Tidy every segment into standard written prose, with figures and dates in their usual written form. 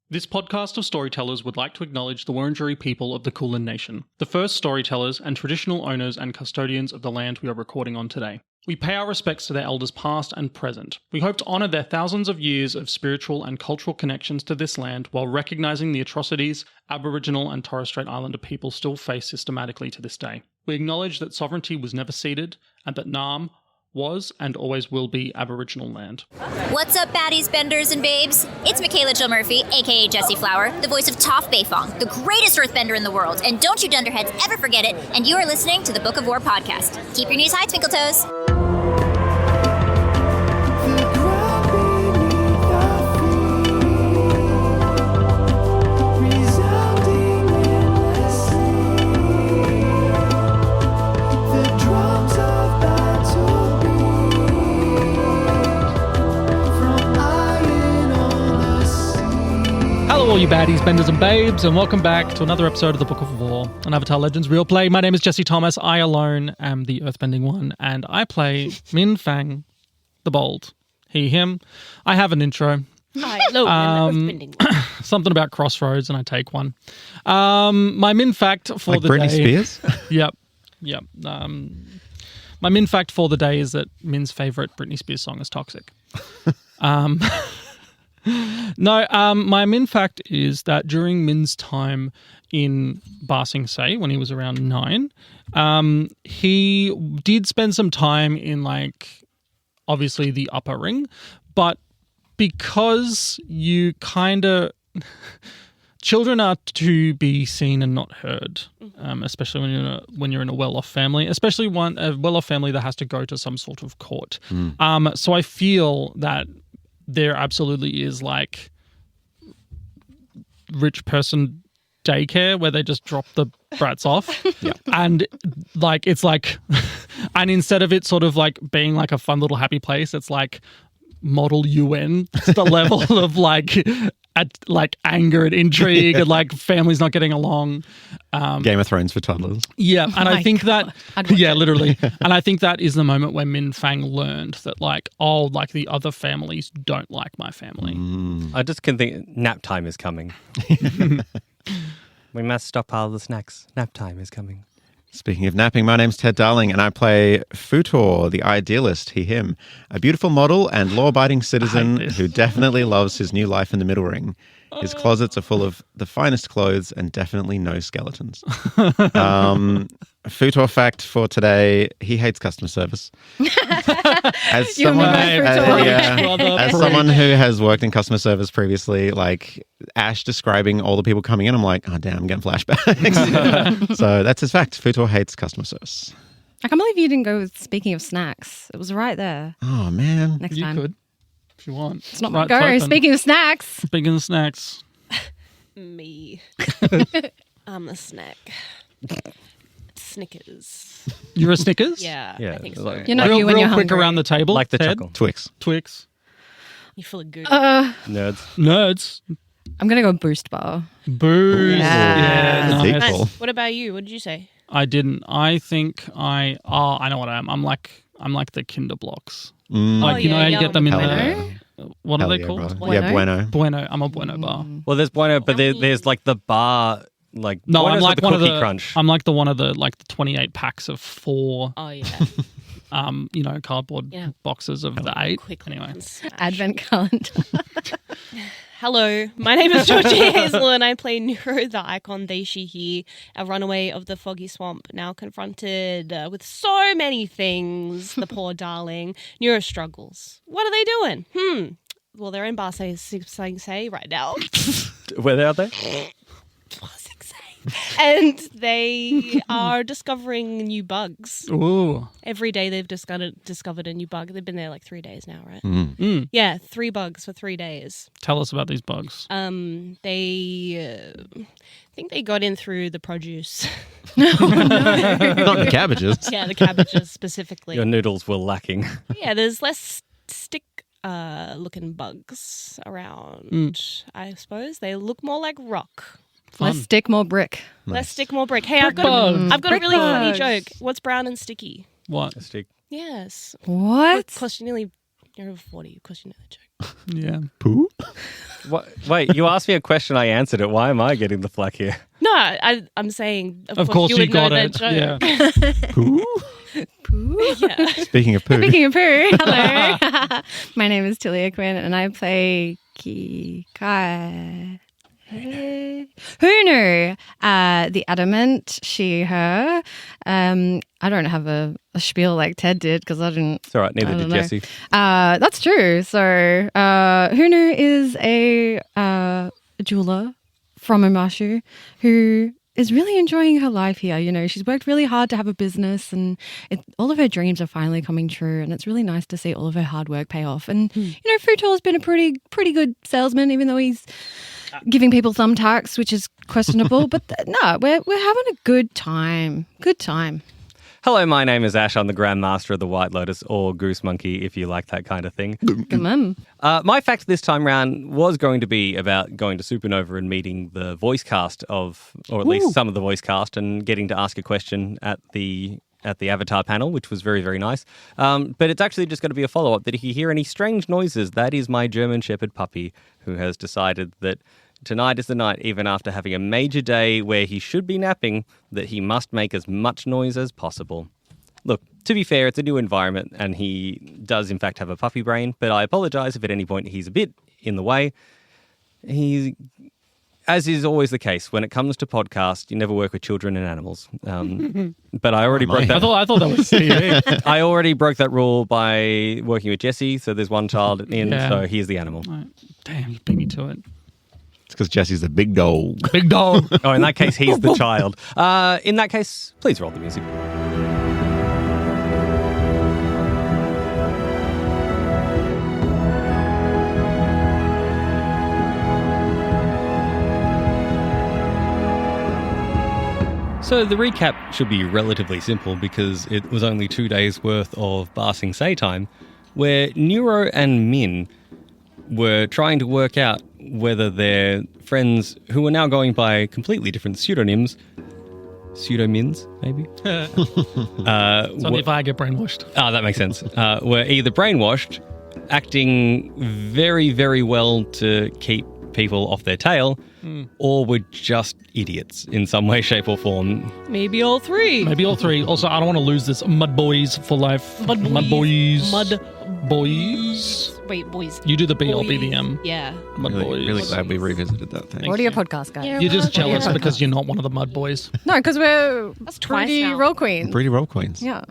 This podcast of storytellers would like to acknowledge the Wurundjeri people of the Kulin Nation, the first storytellers and traditional owners and custodians of the land we are recording on today. We pay our respects to their elders past and present. We hope to honour their thousands of years of spiritual and cultural connections to this land while recognising the atrocities Aboriginal and Torres Strait Islander people still face systematically to this day. We acknowledge that sovereignty was never ceded and that Naarm was and always will be Aboriginal land. What's up, baddies, benders, and babes? It's Michaela Jill Murphy, aka Jessie Flower, the voice of Toph Beifong, the greatest earthbender in the world, and don't you dunderheads ever forget it, and you are listening to the Book of War podcast. Keep your knees high, Twinkle Toes. Hello all you baddies, benders and babes, and welcome back to another episode of the Book of War, an Avatar Legends real play. My name is Jesse Thomas. I alone am the earthbending one, and I play Minh Fang, the bold. He, him. I have an intro. Hi, hello, I'm the earthbending one. Something about crossroads, and I take one. My Minh fact for like the Britney day. Spears? Yep. My Minh fact for the day is that Minh's favourite Britney Spears song is Toxic. No, my Minh fact is that during Minh's time in Ba Sing Se, when he was around 9, he did spend some time in, like, obviously the upper ring, but because you kind of... Children are to be seen and not heard, especially when you're in a well-off family, especially a well-off family that has to go to some sort of court. So I feel that there absolutely is, like, rich person daycare where they just drop the brats off. Yeah. And, like, it's like, and instead of it sort of like being like a fun little happy place, it's like model UN. It's the level of like anger and intrigue and like families not getting along. Game of Thrones for toddlers. Yeah, and I think God. that, yeah, literally. And I think that is the moment where Minh Fang learned that, like, oh, like the other families don't like my family. I just can think nap time is coming. We must stockpile the snacks. Nap time is coming. Speaking of napping, my name's Ted Darling, and I play Futor, the Idealist, he, him, a beautiful model and law-abiding citizen who definitely loves his new life in the Middle Ring. His closets are full of the finest clothes and definitely no skeletons. Futor fact for today, he hates customer service. As someone who has worked in customer service previously, like Ash describing all the people coming in, I'm like, oh damn, I'm getting flashbacks. So that's his fact. Futor hates customer service. I can't believe you didn't go with speaking of snacks. It was right there. Oh man. Next You time. could, if you want. It's not Right, my go. it's open. Speaking of snacks. Speaking of snacks. Me. I'm a snack. Snickers. You're a Snickers? Yeah, Yeah, I think so. like- You're not Real, you when real you're quick hungry. around the table. Like the Ted? chuckle. Twix. Twix. You're full of good. Nerds. Nerds. I'm going to go Boost Bar. Booze. Yeah. nice. Deep. Cool. What about you? What did you say? I didn't. I think I know what I am. I'm like the Kinder Blocks. Like, Oh, you know yeah, how you get them in Hell the... yeah. What are Hell they yeah, called? brother. Yeah, Bueno. Bueno. I'm a Bueno bar. Well, there's Bueno, but there's like the bar, like No, Bueno's I'm like the one of Cookie the... Crunch. I'm like the one of the, like, the 28 packs of 4, Oh yeah. cardboard Yeah. boxes of the 8. Quickly. Anyway. Advent calendar. Hello, my name is Georgie Hazel, and I play Nuro, the icon Daishi here, a runaway of the foggy swamp, now confronted with so many things. The poor darling. Nuro struggles. What are they doing? Well, they're in Ba Sing Se right now. Where are they? Ba Sing Se. And they are discovering new bugs. Ooh. Every day they've discovered a new bug. They've been there like 3 days now, right? Mm. Yeah, 3 bugs for 3 days. Tell us about these bugs. They think they got in through the produce. Not the cabbages. Yeah, the cabbages specifically. Your noodles were lacking. Yeah, there's less stick looking bugs around, I suppose. They look more like rock. Fun. Less stick, more brick. Less stick, more brick. Hey, I've got a Brick really funny bugs. joke. What's brown and sticky? What? A stick. Yes. What? Cost you nearly You're over 40. Of course you know the joke. Yeah. Pooh? What? Wait, you asked me a question, I answered it. Why am I getting the flack here? No, I'm saying, Of course you you would know got that it. joke. Yeah. Pooh? Pooh. Yeah. Speaking of poo. Speaking of poo, hello. My name is Tilia Quinn, and I play Who knew? The Adamant, she, her. I don't have a spiel like Ted did because I didn't. It's all right. Neither I did don't know. Jesse. That's true. So, Hunu is a jeweler from Omashu who is really enjoying her life here. You know, she's worked really hard to have a business, and all of her dreams are finally coming true. And it's really nice to see all of her hard work pay off. And you know, Futor's been a pretty good salesman, even though he's giving people thumbtacks, which is questionable. But no, we're having a good time. Good time. Hello, my name is Ash. I'm the Grand Master of the White Lotus, or Goose Monkey, if you like that kind of thing. Come on. My fact this time round was going to be about going to Supernova and meeting the voice cast of, or at least some of the voice cast, and getting to ask a question at the Avatar panel, which was very, very nice. But it's actually just going to be a follow-up that if you hear any strange noises, that is my German Shepherd puppy who has decided that tonight is the night, even after having a major day where he should be napping, that he must make as much noise as possible. Look, to be fair, it's a new environment and he does in fact have a puppy brain, but I apologise if at any point he's a bit in the way. He, as is always the case, when it comes to podcasts, you never work with children and animals. But I already broke that. I thought that was TV. I already broke that rule by working with Jesse, so there's one child in, so he's the animal. Right. Damn, you beat me to it. It's because Jesse's the big dog. Big dog. Oh, in that case, he's the child. In that case, please roll the music. So the recap should be relatively simple because it was only 2 days worth of Barsing Say time where Nuro and Minh were trying to work out whether their friends, who were now going by completely different pseudonyms, pseudomins maybe? It's only if I get brainwashed. That makes sense. Were either brainwashed, acting very, very well to keep people off their tail, or were just idiots in some way, shape or form. Maybe all three. Maybe all three. Also, I don't want to lose this Mud Boys for life. Mud Boys. Wait, boys. You do the B, I'll be Boys. the M. Yeah. Mud Boys. Really glad we revisited that thing. Audio podcast, guys. Yeah. You're just jealous Yeah. because you're not one of the Mud Boys. No, because we're That's twice pretty now. role queens. Pretty Roll Queens. Yeah.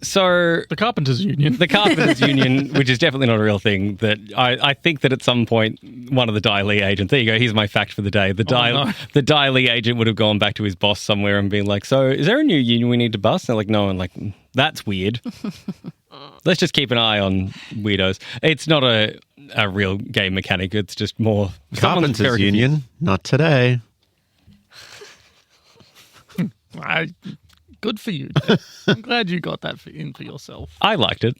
So The Carpenters Union. the Carpenters Union, which is definitely not a real thing, that I think that at some point one of the Dai Li agents, there you go, here's my fact for the day. The Dai Li agent would have gone back to his boss somewhere and been like, so is there a new union we need to bust? And they're like, no. And like, that's weird. Let's just keep an eye on weirdos. It's not a real game mechanic. It's just more someone that's Carpenters very Union, not today. Good for you. I'm glad you got that in for yourself. I liked it.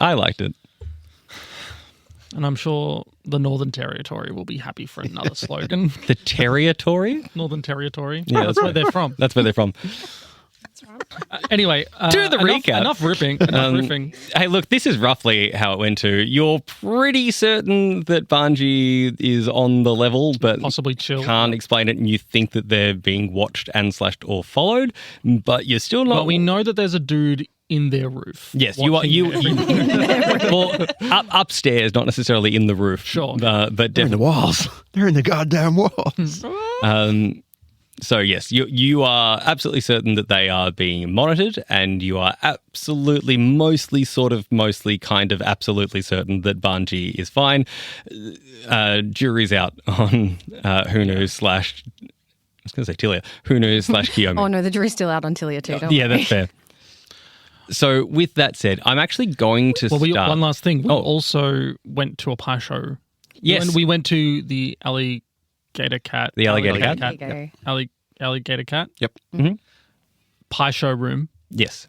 And I'm sure the Northern Territory will be happy for another slogan. The Territory? Northern Territory. Yeah, that's where they're from. That's where they're from. Anyway, To the recap. Enough ripping. Enough riffing. Hey, look, this is roughly how it went to. You're pretty certain that Banji is on the level, but Possibly chill. can't explain it, and you think that they're being watched and / or followed, but you're still not. But we know that there's a dude in their roof. Yes, you are. watching everything. Well, upstairs, not necessarily in the roof. Sure. But They're in the definitely. walls. They're in the goddamn walls. So yes, you are absolutely certain that they are being monitored, and you are absolutely, mostly, kind of, absolutely certain that Banji is fine. Jury's out on Hunu / I was going to say Tilia. Hunu / Kiyomi. Oh, no, the jury's still out on Tilia too. Don't Yeah, worry. that's fair. So with that said, I'm actually going to Well, start. one last thing. We Oh. also went to a pie show. Yes. We went to the Alligator Cat. The Alligator Cat? There you go. Alligator Cat Yep. Mm-hmm. pie show room Yes.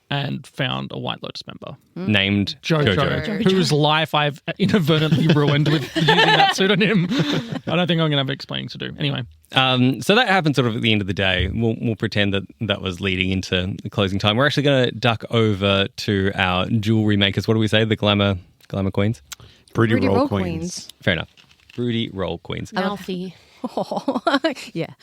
and found a White Lotus member. Named Jojo, whose life I've inadvertently ruined with using that pseudonym. I don't think I'm going to have explaining to do. Anyway, So that happened sort of at the end of the day. We'll pretend that was leading into the closing time. We're actually going to duck over to our jewelry makers. What do we say? The glamour Glamour Queens. Broody Broody roll roll queens. queens. Fair enough. Broody roll queens. Mouthy. Yeah.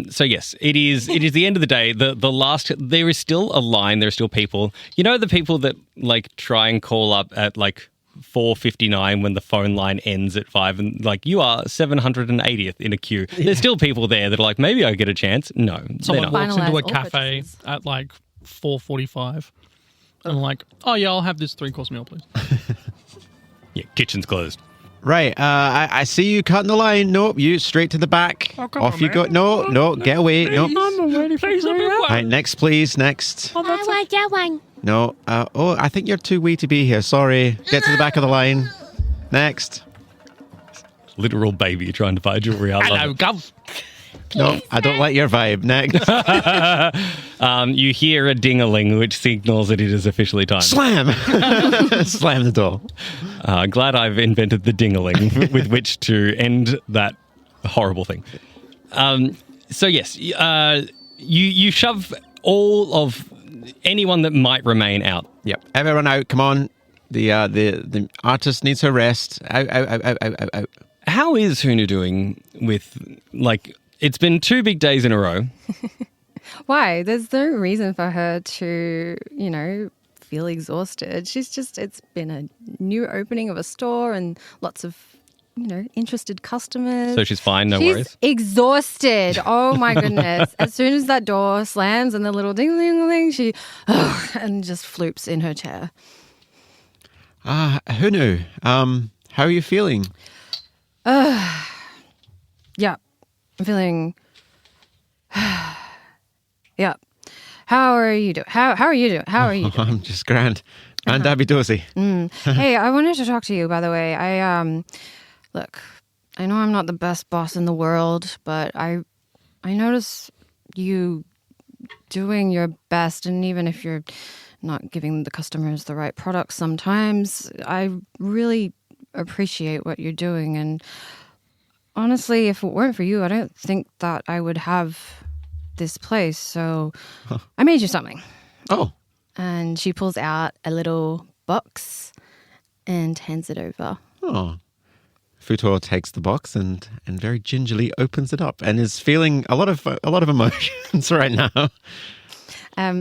So yes, it is the end of the day. The last, there is still a line. There are still people. You know, the people that like try and call up at like 4:59 when the phone line ends at 5, and like you are 780th in a queue. There's still people there that are like, maybe I get a chance. No, Someone they're not. walks into Finalise a all cafe purchases. at like 4:45 and like, oh yeah, I'll have this 3-course meal, please. Yeah, kitchen's closed. Right. I see you cutting the line. Nope. You straight to the back. Oh, come Off on, you man. go. No. Get away. Nope. Please, a bit All right. Next, please. Next. I want that one. No. I think you're too wee to be here. Sorry. Get to the back of the line. Next. Literal baby trying to buy jewelry. I Hello, love it. Gov. No, I don't like your vibe. Next. You hear a ding-a-ling, which signals that it is officially time. Slam. Slam the door. Glad I've invented the ding-a-ling with which to end that horrible thing. So yes, you shove all of anyone that might remain out. Yep. Everyone out. Come on. The artist needs her rest. Out. How is Hunu doing with, like, it's been 2 big days in a row. Why? There's no reason for her to, feel exhausted. It's been a new opening of a store and lots of, interested customers. So she's fine, no She's worries. exhausted. Oh my goodness. As soon as that door slams and the little ding-a-ling-a-ling, she and just floops in her chair. Hunu, how are you feeling? Yeah. I'm feeling yeah. How are you doing? How are you doing? How are you doing? I'm just grand. And Abby Dozy. Hey, I wanted to talk to you, by the way. Look, I know I'm not the best boss in the world, but I notice you doing your best, and even if you're not giving the customers the right products sometimes, I really appreciate what you're doing. And honestly, if it weren't for you, I don't think that I would have this place. So I made you something. Oh. And she pulls out a little box and hands it over. Oh. Futo takes the box and very gingerly opens it up and is feeling a lot of emotions right now.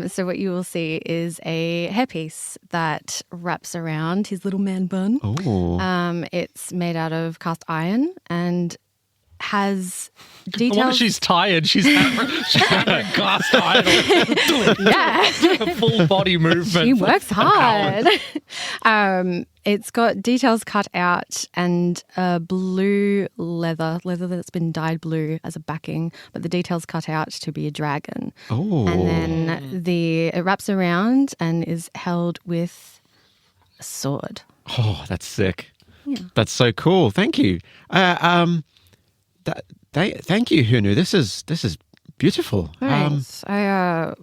So what you will see is a hairpiece that wraps around his little man bun. Oh. It's made out of cast iron and has I details. wonder she's tired. She's had a glass iron. Yeah. A full body movement. She works for hours. hard. It's got details cut out and a blue leather that's been dyed blue as a backing, but the details cut out to be a dragon. Oh. And then it wraps around and is held with a sword. Oh, that's sick. Yeah. That's so cool. Thank you. Thank you, Hunu. This is beautiful. Right.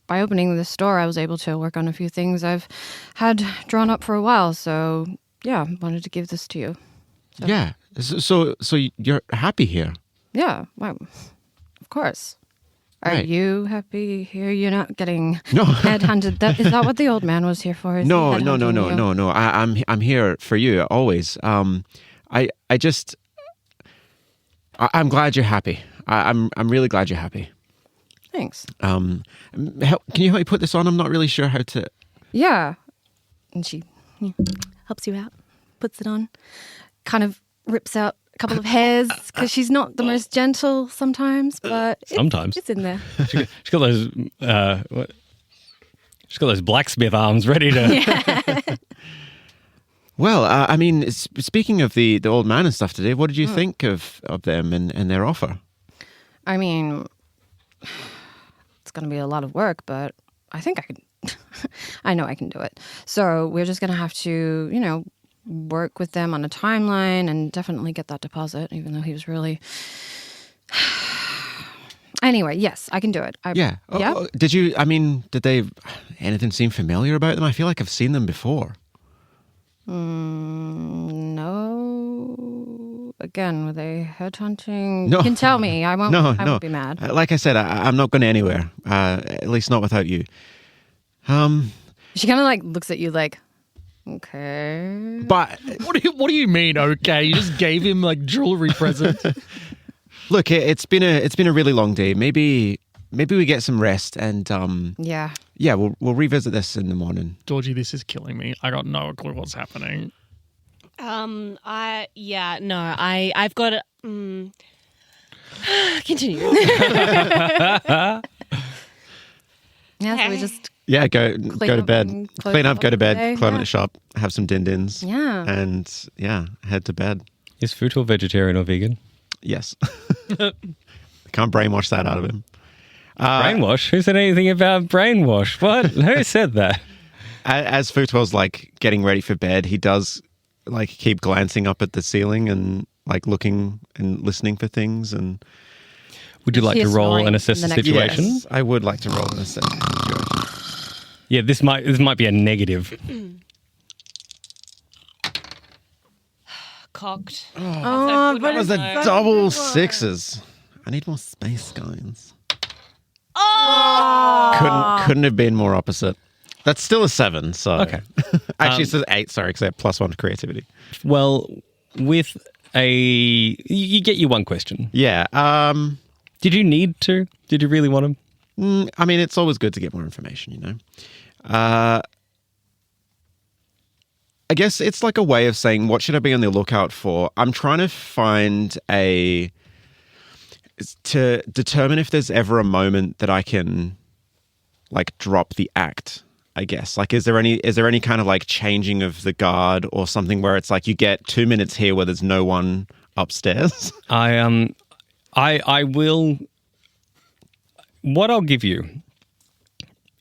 By opening the store, I was able to work on a few things I've had drawn up for a while. So yeah, wanted to give this to you. Yeah. So you're happy here? Yeah, well, of course. Are Right. you happy here? You're not getting No. headhunted. Is that what the old man was here for? Is he No. headhunting you? I'm here for you always. I'm glad you're happy. I'm really glad you're happy. Thanks. Can you help me put this on? I'm not really sure how to. Yeah. And she helps you out, puts it on, kind of rips out a couple of hairs because she's not the most gentle sometimes, but Sometimes. it's in there. She's got those. She's got those blacksmith arms ready to. Well, I mean, speaking of the old man and stuff today, what did you think of them and their offer? I mean, it's going to be a lot of work, but I think I can. I know I can do it. So we're just going to have to, work with them on a timeline and definitely get that deposit, even though he was really. Anyway, yes, I can do it. Yeah. Yeah. Did they? Anything seem familiar about them? I feel like I've seen them before. No. Again, were they headhunting? No. You can tell me. I won't. No, I won't be mad. Like I said, I'm not going anywhere. At least not without you. She kind of looks at you like, Okay. But What do you mean? Okay, you just gave him like jewelry present. look, it's been a really long day. Maybe we get some rest and Yeah. we'll revisit this in the morning. Georgie, this is killing me. I got no clue what's happening. I've got it. Continue. Yeah, so we just Yeah, go to bed. Clean up, go to bed, climb in yeah. the shop, have some din-dins. Yeah. And head to bed. Is Futul vegetarian or vegan? Yes. Can't brainwash that out of him. Brainwash? Who said anything about brainwash? What? Who said that? As Futul's like getting ready for bed, he does like keep glancing up at the ceiling and like looking and listening for things. And Would you like to He's roll snoring and assess in the the next situation? yes, I would like to roll an assessment. Yeah, this might be a negative. Cocked. Oh, but That was a No. double sixes. I need more space, guys. Oh! Couldn't have been more opposite. That's still a 7. So Okay. Actually, it says 8. Sorry, because I have +1 to creativity. Well, with you get your one question. Yeah. Did you need to? Did you really want to? I mean, it's always good to get more information, you know. I guess it's like a way of saying, what should I be on the lookout for? I'm trying to find to determine if there's ever a moment that I can like drop the act, I guess. Like, is there any kind of like changing of the guard or something where it's like you get 2 minutes here where there's no one upstairs? I will. What I'll give you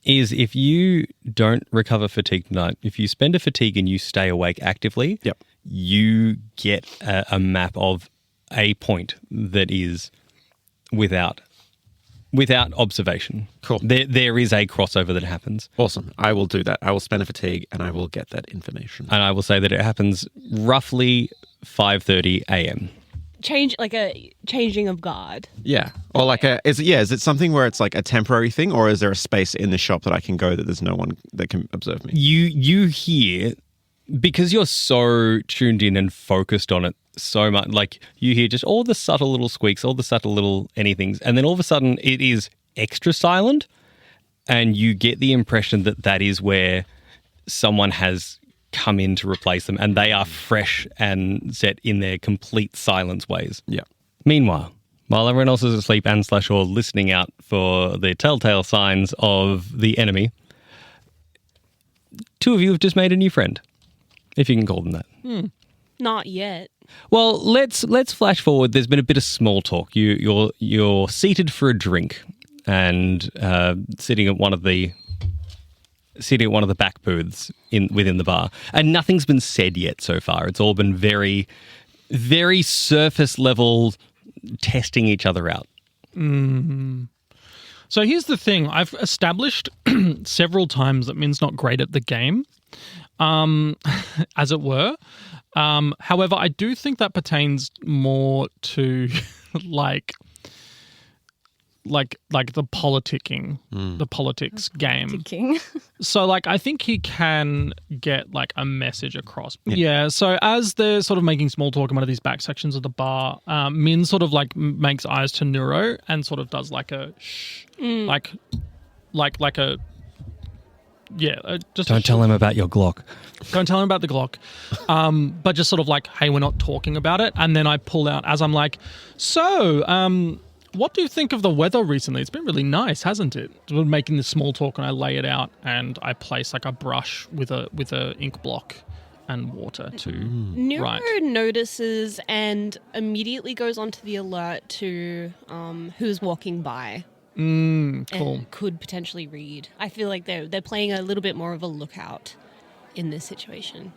is if you don't recover fatigue tonight, if you spend a fatigue and you stay awake actively, Yep. you get a map of a point that is without observation. Cool. There is a crossover that happens. Awesome. I will do that. I will spend a fatigue and I will get that information. And I will say that it happens roughly 5:30 a.m. Changing of guard. Yeah. Or like is it something where it's like a temporary thing, or is there a space in the shop that I can go that there's no one that can observe me? You hear, because you're so tuned in and focused on it so much, like you hear just all the subtle little squeaks, all the subtle little anythings, and then all of a sudden it is extra silent, and you get the impression that that is where someone has come in to replace them, and they are fresh and set in their complete silence ways. Yeah. Meanwhile, while everyone else is asleep and / or listening out for the telltale signs of the enemy, two of you have just made a new friend, if you can call them that. Not yet. Well, let's flash forward. There's been a bit of small talk. You're seated for a drink and sitting at one of the back booths within the bar, and nothing's been said yet so far. It's all been very, very surface level testing each other out. So here's the thing. I've established several times that Min's not great at the game, as it were. However, I do think that pertains more to like the politicking, the politics game. King. So like I think he can get like a message across. Yeah. So as they're sort of making small talk in one of these back sections of the bar, Min sort of like makes eyes to Nuro and sort of does like a shh, like a just Don't tell him about your Glock. Don't tell him about the Glock. But just sort of like, hey, we're not talking about it. And then I pull out as I'm like, so, what do you think of the weather recently? It's been really nice, hasn't it? We're making this small talk and I lay it out and I place like a brush with a ink block and water to Nuro write. notices and immediately goes onto the alert to who's walking by. Cool. And could potentially read. I feel like they're playing a little bit more of a lookout in this situation.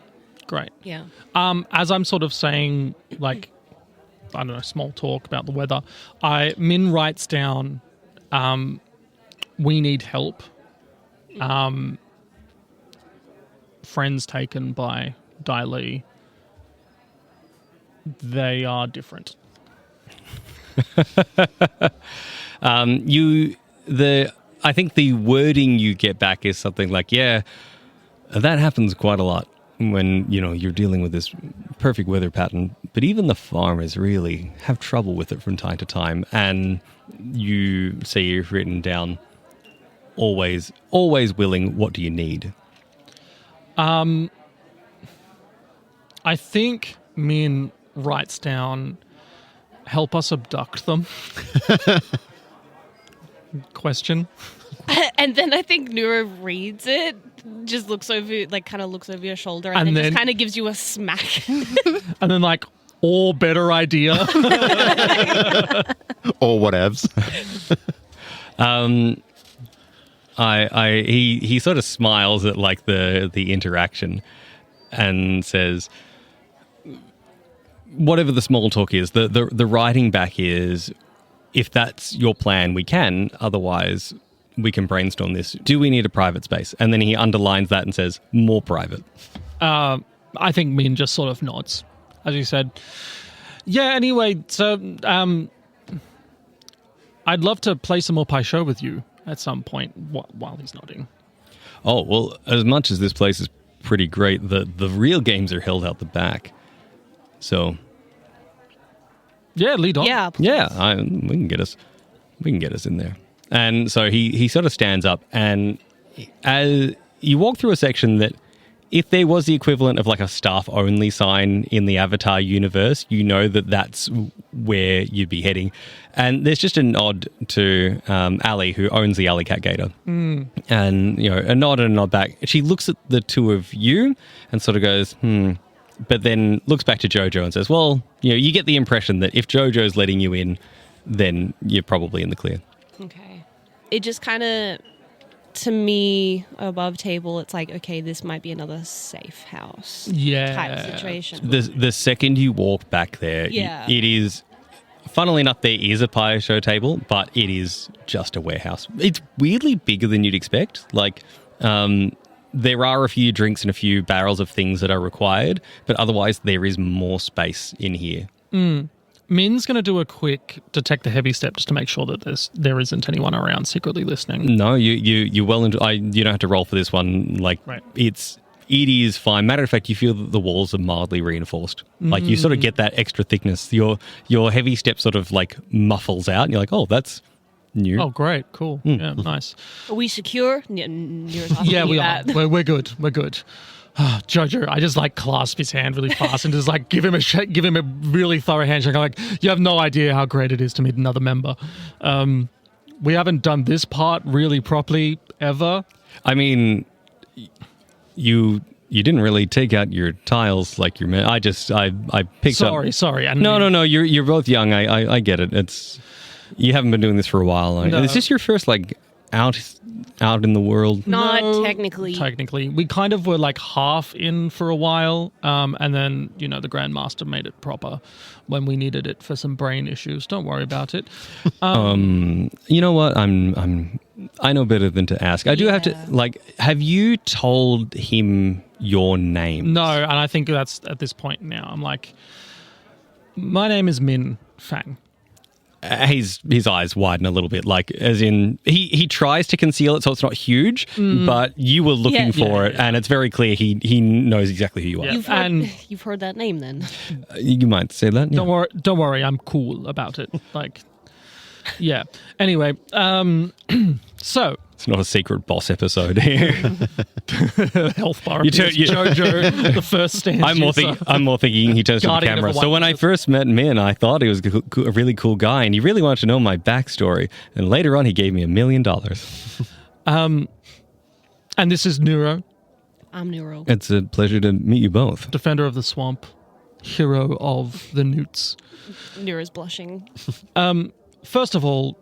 Great. Yeah. As I'm sort of saying, like, I don't know, small talk about the weather, Min writes down, we need help. Friends taken by Dai Li. They are different. I think the wording you get back is something like, yeah, that happens quite a lot. when, you're dealing with this perfect weather pattern, but even the farmers really have trouble with it from time to time. And you say you've written down always willing, what do you need? I think Min writes down, help us abduct them. Question. And then I think Nuro reads it, just looks over, kind of looks over your shoulder, and then just kind of gives you a smack. And then or better idea. Or whatevs. He sort of smiles at the interaction and says, whatever the small talk is, the writing back is, if that's your plan, we can. Otherwise, we can brainstorm this. Do we need a private space? And then he underlines that and says, more private. I think Min just sort of nods, as you said. Yeah, anyway, so I'd love to play some more Pai Sho with you at some point while he's nodding. Oh, well, as much as this place is pretty great, the real games are held out the back. So... yeah, lead on. Yeah, yeah, we can get us in there. And so he sort of stands up, and as you walk through a section that, if there was the equivalent of a staff-only sign in the Avatar universe, that's where you'd be heading. And there's just a nod to Ali, who owns the Alley Cat Gator. And, a nod and a nod back. She looks at the two of you and sort of goes, but then looks back to Jojo and says, well, you get the impression that if Jojo's letting you in, then you're probably in the clear. Okay. It just kind of, to me, above table, it's okay, this might be another safe house type situation. The second you walk back there, it is, funnily enough, there is a Pai Sho table, but it is just a warehouse. It's weirdly bigger than you'd expect. There are a few drinks and a few barrels of things that are required, but otherwise there is more space in here. Min's going to do a quick detect the heavy step just to make sure that there isn't anyone around secretly listening. No, you well into. You don't have to roll for this one. Right. It is fine. Matter of fact, you feel that the walls are mildly reinforced. You sort of get that extra thickness. Your heavy step sort of muffles out, and you're like, oh, that's new. Oh, great, cool, yeah, nice. Are we secure? Yeah, we are. We're good. We're good. Jojo, I just clasp his hand really fast and just give him a really thorough handshake. I'm you have no idea how great it is to meet another member. We haven't done this part really properly ever. I mean, you didn't really take out your tiles like your man. I picked up. Sorry. No. You're both young. I get it. You haven't been doing this for a while. No. Is this your first out in the world? Not technically. Technically. We kind of were half in for a while, and then, the Grandmaster made it proper when we needed it for some brain issues. Don't worry about it. You know what? I know better than to ask. I do have to, have you told him your name? No, and I think that's at this point now. I'm my name is Minh Fang. His eyes widen a little bit, as in he tries to conceal it so it's not huge, but you were looking for it, and it's very clear he knows exactly who you are. You've heard that name then. You might say that. Yeah. Don't worry, I'm cool about it. Yeah. Anyway, so it's not a secret boss episode here. Health bar. Jojo, the first stand. I'm more thinking he turns to the camera. So when I first met Min, I thought he was a really cool guy, and he really wanted to know my backstory. And later on, he gave me $1 million. And this is Nuro. I'm Nuro. It's a pleasure to meet you both. Defender of the swamp, hero of the newts. Nuro's blushing. First of all,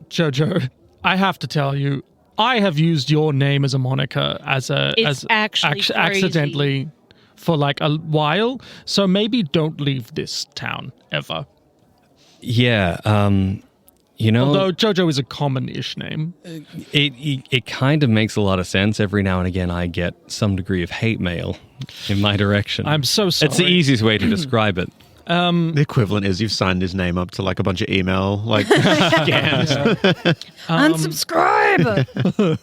Jojo, I have to tell you, I have used your name as a moniker accidentally for a while, so maybe don't leave this town ever. Yeah, although Jojo is a common-ish name. It kind of makes a lot of sense. Every now and again I get some degree of hate mail in my direction. I'm so sorry. It's the easiest way to describe it. The equivalent is you've signed his name up to a bunch of email scans. Unsubscribe.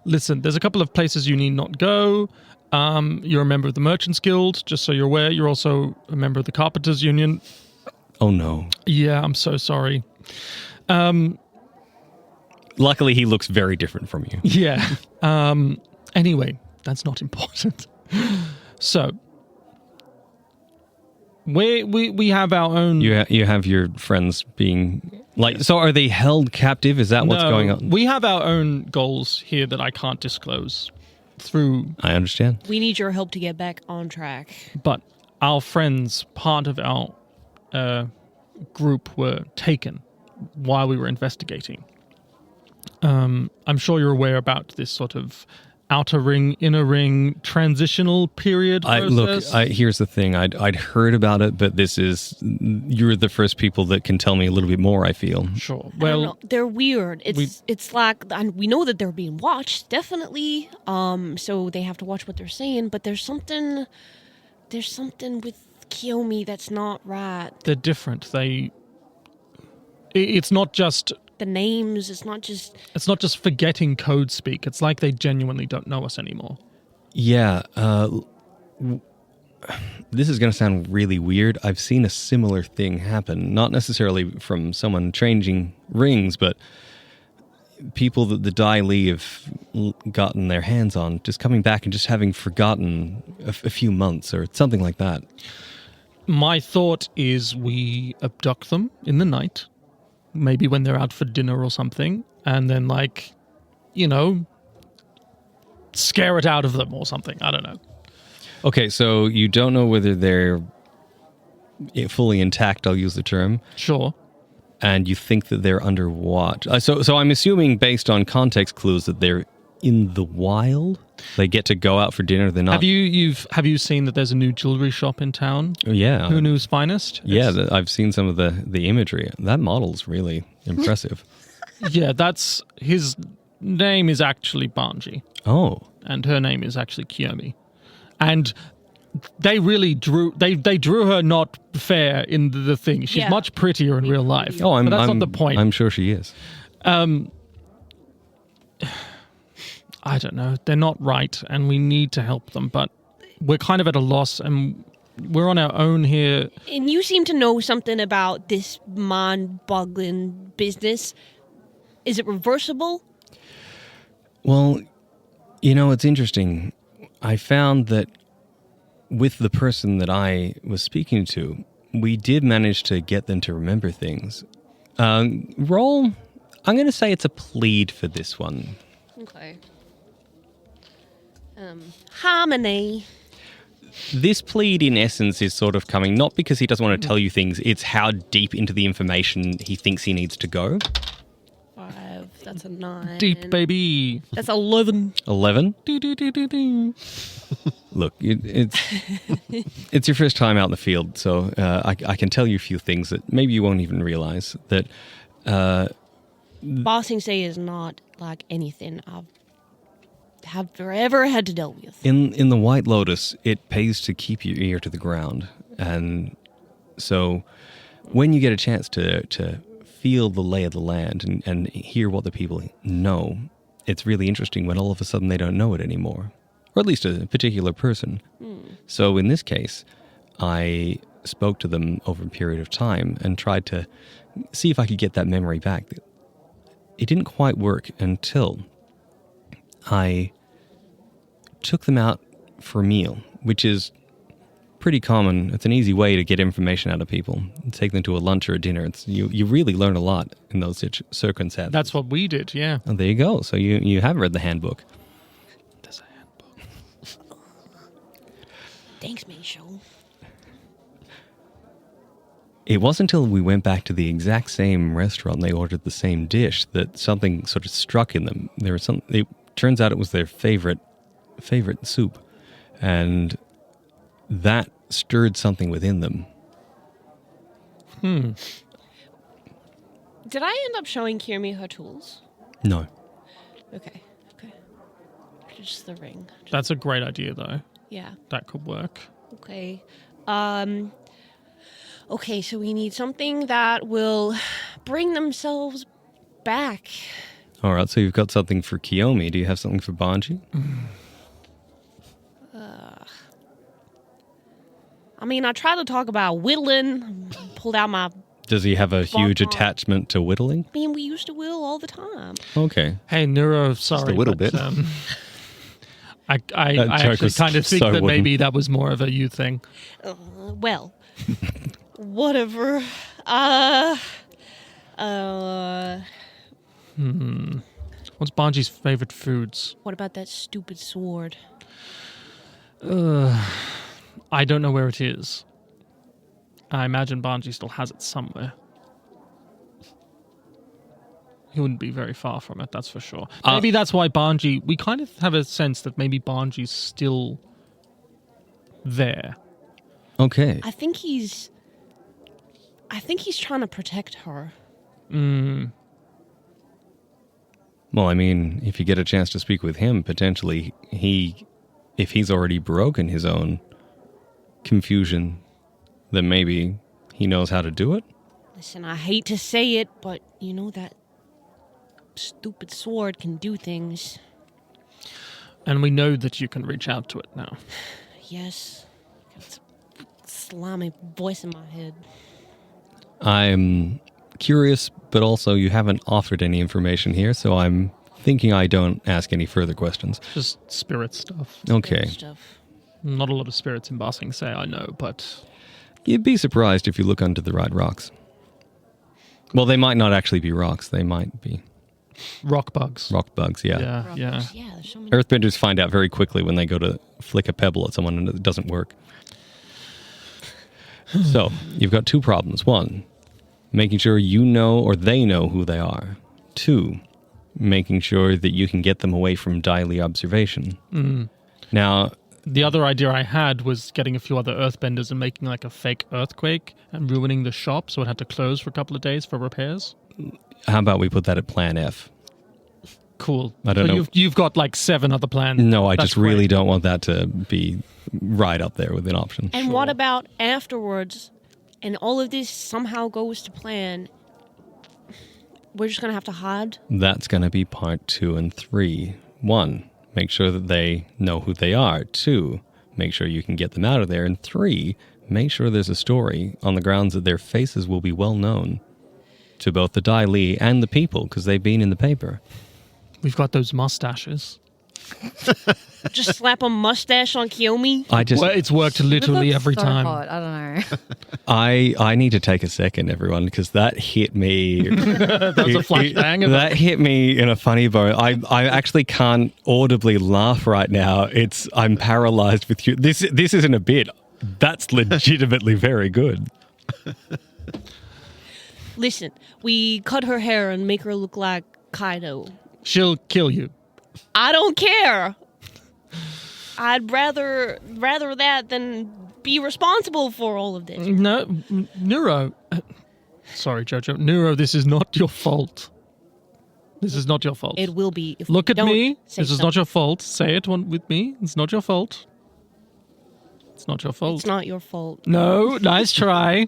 Listen, there's a couple of places you need not go. You're a member of the Merchants Guild, just so you're aware. You're also a member of the Carpenters Union. Oh, no. Yeah, I'm so sorry. Luckily, he looks very different from you. Yeah. Anyway, that's not important. So, we have our own... You have your friends being... So are they held captive? Is that what's going on? We have our own goals here that I can't disclose through... I understand. We need your help to get back on track. But our friends, part of our group, were taken while we were investigating. I'm sure you're aware about this sort of outer ring, inner ring, transitional period process. Here's the thing. I'd heard about it, but you're the first people that can tell me a little bit more, I feel. Sure. I don't know. They're weird. It's like, and we know that they're being watched, definitely. So they have to watch what they're saying, but there's something with Kiyomi that's not right. They're different. It's not just... The names, it's not just forgetting code speak. It's like they genuinely don't know us anymore. Yeah. This is going to sound really weird. I've seen a similar thing happen, not necessarily from someone changing rings, but people that the Dai Li have gotten their hands on, just coming back and just having forgotten a few months or something like that. My thought is we abduct them in the night, maybe when they're out for dinner or something, and then, scare it out of them or something. I don't know. Okay, so you don't know whether they're fully intact, I'll use the term. Sure. And you think that they're under watch. So I'm assuming, based on context clues, that they're in the wild? They get to go out for dinner, they're not... Have you seen that there's a new jewelry shop in town? Yeah. Hunu's Finest? Yeah, I've seen some of the imagery. That model's really impressive. Yeah, his name is actually Banji. Oh. And her name is actually Kiyomi. And they really drew her not fair in the thing. She's much prettier in real life. Oh, but that's not the point. I'm sure she is. I don't know. They're not right, and we need to help them, but we're kind of at a loss, and we're on our own here. And you seem to know something about this mind-boggling business. Is it reversible? Well, it's interesting. I found that with the person that I was speaking to, we did manage to get them to remember things. Roll, I'm going to say it's a plead for this one. Okay. Harmony. This plead, in essence, is sort of coming, not because he doesn't want to tell you things, it's how deep into the information he thinks he needs to go. 5, that's a 9. Deep, baby. That's 11. 11? Do. Look, it's your first time out in the field, so I can tell you a few things that maybe you won't even realize. That Bossing Say is not like anything I've ever had to deal with. In the White Lotus, it pays to keep your ear to the ground. And so when you get a chance to feel the lay of the land and hear what the people know, it's really interesting when all of a sudden they don't know it anymore. Or at least a particular person. So in this case, I spoke to them over a period of time and tried to see if I could get that memory back. It didn't quite work until I took them out for a meal, which is pretty common. It's an easy way to get information out of people. Take them to a lunch or a dinner. You really learn a lot in those circumstances. That's what we did, yeah. Oh, there you go. So you have read the handbook. There's a handbook. Thanks, Maisho. It wasn't until we went back to the exact same restaurant and they ordered the same dish that something sort of struck in them. It turns out it was their favorite soup, and that stirred something within them. Did I end up showing Kiyomi her tools? No. Okay. Just the ring. That's a great idea, though. Yeah. That could work. Okay. Okay, so we need something that will bring themselves back. All right, so you've got something for Kiyomi. Do you have something for Banji? I mean, I tried to talk about whittling, pulled out my... Does he have a huge Bargin. attachment to whittling? I mean, we used to whittle all the time. Okay. Hey, Nuro, sorry. a little but, bit. I joke actually was kind of think so that wooden. maybe that was more of a you thing. Well, whatever. What's Banji's favorite foods? What about that stupid sword? I don't know where it is. I imagine Banji still has it somewhere. He wouldn't be very far from it, that's for sure. Maybe that's why Banji... We kind of have a sense that maybe Banji's still there. Okay. I think he's trying to protect her. Well, I mean, if you get a chance to speak with him, potentially if he's already broken his own confusion, then maybe he knows how to do it. Listen, I hate to say it, but you know that stupid sword can do things. And we know that you can reach out to it now. Yes. It's a slimy voice in my head. I'm curious, but also you haven't offered any information here, so I'm thinking I don't ask any further questions. Just spirit stuff. Okay. Stuff. Not a lot of spirits in Basing Say, I know, but... You'd be surprised if you look under the right rocks. Well, they might not actually be rocks. They might be Rock bugs. rock bugs, yeah. Yeah, yeah. Yeah, there's so many. Earthbenders find out very quickly when they go to flick a pebble at someone and it doesn't work. So, you've got two problems. One, making sure you know or they know who they are. Two, making sure that you can get them away from daily observation. Now, The other idea I had was getting a few other earthbenders and making like a fake earthquake and ruining the shop so it had to close for a couple of days for repairs. how about we put that at plan F? Cool. I don't so know. You've got like 7 other plans. No, I That's just really great. don't want that to be right up there with an option. And what about afterwards, and all of this somehow goes to plan, we're just going to have to hide? That's going to be part 2 and 3. 1, make sure that they know who they are. 2, make sure you can get them out of there. And 3, make sure there's a story on the grounds that their faces will be well known to both the Dai Li and the people because they've been in the paper. We've got those mustaches. Just slap a mustache on Kiyomi? Well, it's worked literally It looks every so time. hot. I don't know. I need to take a second, everyone, because that hit me. That was a flashbang. of That hit me in a funny bone. I actually can't audibly laugh right now. I'm paralyzed with you. This isn't a bit. That's legitimately very good. Listen, we cut her hair and make her look like KAITO. She'll kill you. I don't care. I'd rather that than be responsible for all of this. No, Nuro. Sorry, Jojo. Nuro, this is not your fault. This is not your fault. It will be. If Look we at don't me. say This is not your fault. Say it with me. It's not your fault. It's not your fault. It's not your fault. No, nice try.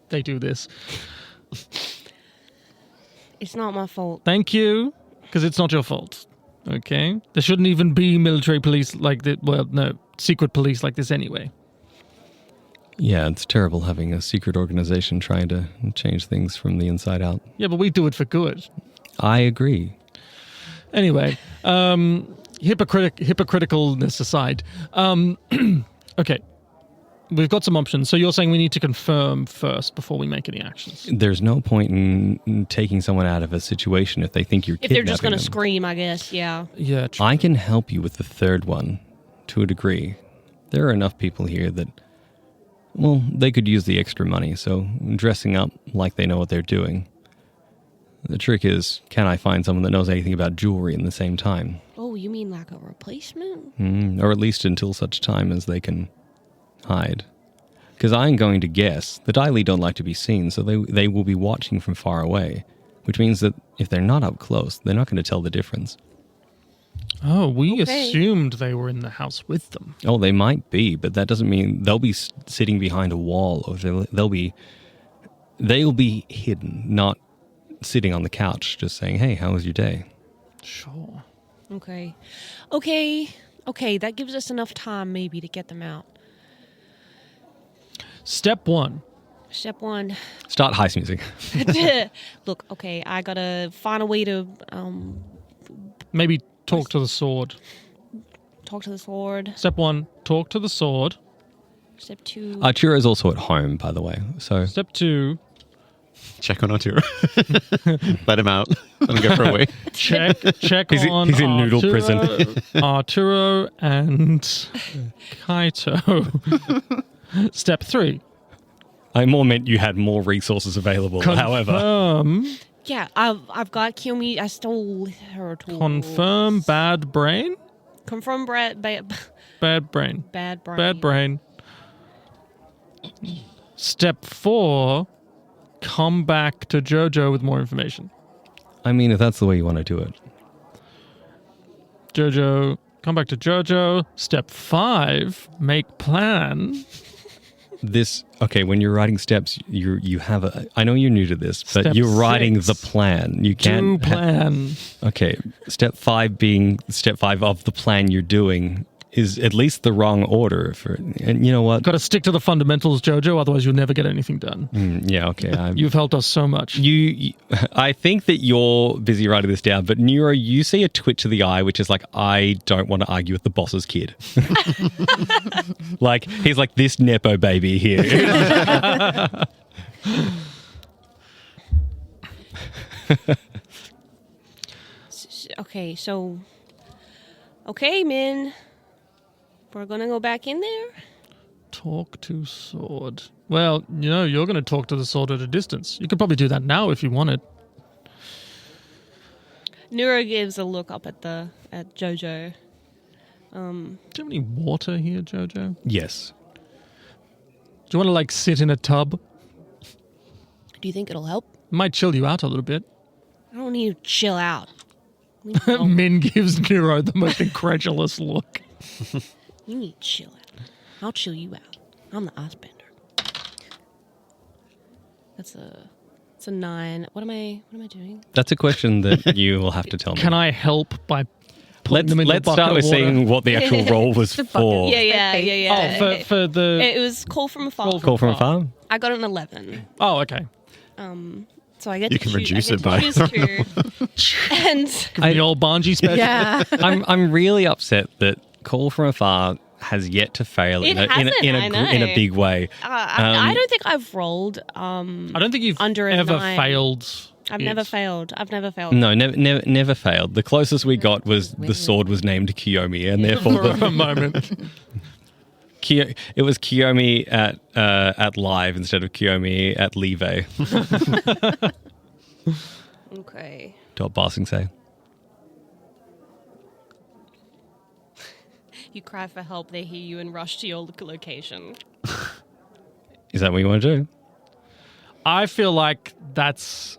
They do this. It's not my fault. Thank you, because it's not your fault. Okay? There shouldn't even be military police like that. Well, no, secret police like this anyway. Yeah, it's terrible having a secret organization trying to change things from the inside out. Yeah, but we do it for good. I agree. Anyway, hypocriticalness aside. Okay, we've got some options. So you're saying we need to confirm first before we make any actions. There's no point in taking someone out of a situation if they think you're If they're just kidnapping going to them. scream, I guess, yeah. Yeah, true. I can help you with the third one, to a degree. There are enough people here that, well, they could use the extra money, so dressing up like they know what they're doing. The trick is, can I find someone that knows anything about jewelry in the same time? Oh, you mean like a replacement? Or at least until such time as they can hide. Because I'm going to guess the Dai Li don't like to be seen, so they will be watching from far away, which means that if they're not up close, they're not going to tell the difference. Oh, we Okay. assumed they were in the house with them. Oh, they might be, but that doesn't mean they'll be sitting behind a wall, or they'll be hidden, not sitting on the couch just saying, "Hey, how was your day?" Sure. Okay, that gives us enough time maybe to get them out. Step 1. Step 1. Start heist music. Look, okay, I gotta find a way to Maybe talk to the sword. talk to the sword. Step 1, talk to the sword. Step 2. Arturo's also at home, by the way. So Step 2, Check on Arturo. Let him out. Let him go for a week. check He's in- on he's in noodle Arturo, prison. Arturo and KAITO. Step 3, I more meant you had more resources available. However, confirm, Yeah, I've got Kiyomi. I stole her tools. confirm bad brain? Confirm bad Bad brain. bad brain. Bad brain. Step 4, come back to Jojo with more information. I mean, if that's the way you want to do it. Jojo, come back to Jojo. Step 5, make plan. When you're writing steps, you have a. I know you're new to this, but Step you're writing 6, the plan. You Do can't. plan. Okay, step 5 being step 5 of the plan you're doing is at least the wrong order for. And you know what? Got to stick to the fundamentals, Jojo, otherwise you'll never get anything done. Yeah, okay. You've helped us so much. I think that you're busy writing this down, but Nuro, you see a twitch of the eye, which is like, I don't want to argue with the boss's kid. Like, he's like this Nepo baby here. Okay, so. Okay, Min. We're gonna go back in there. Talk to sword. Well, you're going to talk to the sword at a distance. You could probably do that now if you wanted. Nuro gives a look up at Jojo. Do you have any water here, Jojo? Yes. Do you want to, sit in a tub? Do you think it'll help? Might chill you out a little bit. I don't need to chill out. Leave me alone. Min gives Nuro the most incredulous look. You need to chill out. I'll chill you out. I'm the ice bender. It's a 9. What am I doing? That's a question that you will have to tell me. Can I help by putting them in Let's the bucket start with of water? seeing what the actual role was for. Yeah. Oh, for the... It was call from afar. Call from a farm? I got an 11. Oh, okay. So I get You to can choose, reduce it by- choose 2. And The old Banji special. Yeah. I'm really upset that Call from Afar has yet to fail It hasn't, I know. in a big way. I don't think I've rolled. I don't think you've Under a ever 9. failed. I've never failed. No, never failed. The closest we got was the sword was named Kiyomi, and therefore For a moment. it was Kiyomi at live instead of Kiyomi at Live. Okay. Dot Barsing say. You cry for help, they hear you and rush to your location. Is that what you want to do? I feel like that's...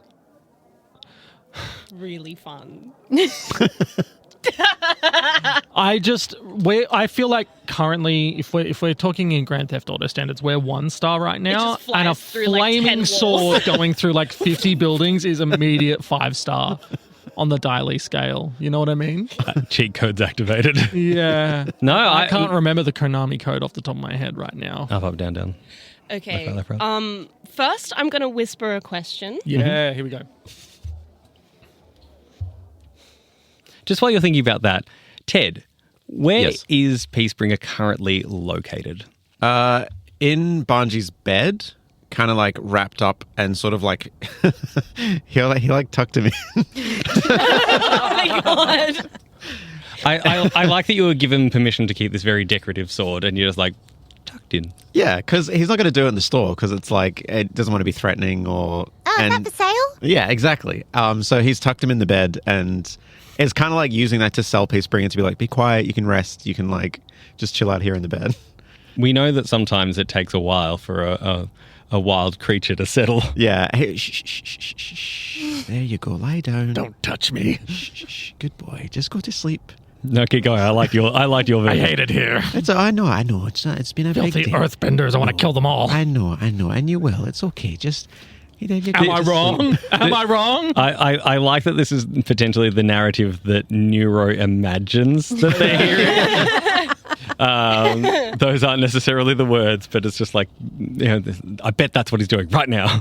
Really fun. I feel like currently, if we're talking in Grand Theft Auto standards, we're 1 star right now, just flies and a through, like, 10 flaming walls. sword going through 50 buildings is immediate 5 star on the daily scale. You know what I mean? Cheat code's activated. Yeah. No, I can't remember the Konami code off the top of my head right now. Up, down, down. Okay. Left, right. First, I'm going to whisper a question. Yeah, here we go. Just while you're thinking about that, Ted, where Yes. is Peacebringer currently located? In Banji's bed, kind of wrapped up and sort of he tucked him in. Oh my god. I like that you were given permission to keep this very decorative sword, and you're just tucked in. Yeah, because he's not going to do it in the store because it's it doesn't want to be threatening or. Oh, is that for sale? Yeah, exactly. So he's tucked him in the bed, and it's kind of using that to sell Peacebringer to be be quiet, you can rest, you can just chill out here in the bed. We know that sometimes it takes a while for a wild creature to settle. Yeah. Hey, shh, shh, shh, shh, shh. There you go. Lie down. Don't touch me. Shh, shh, shh. Good boy. Just go to sleep. No, keep going. I like your I version. hate it here. I know. It's been a big Filthy day. earthbenders. I want to kill them all. I know. And you will. It's okay. Just. Am I wrong? Am I wrong? I like that this is potentially the narrative that Nuro imagines that they're hearing. Those aren't necessarily the words, but it's just like, I bet that's what he's doing right now.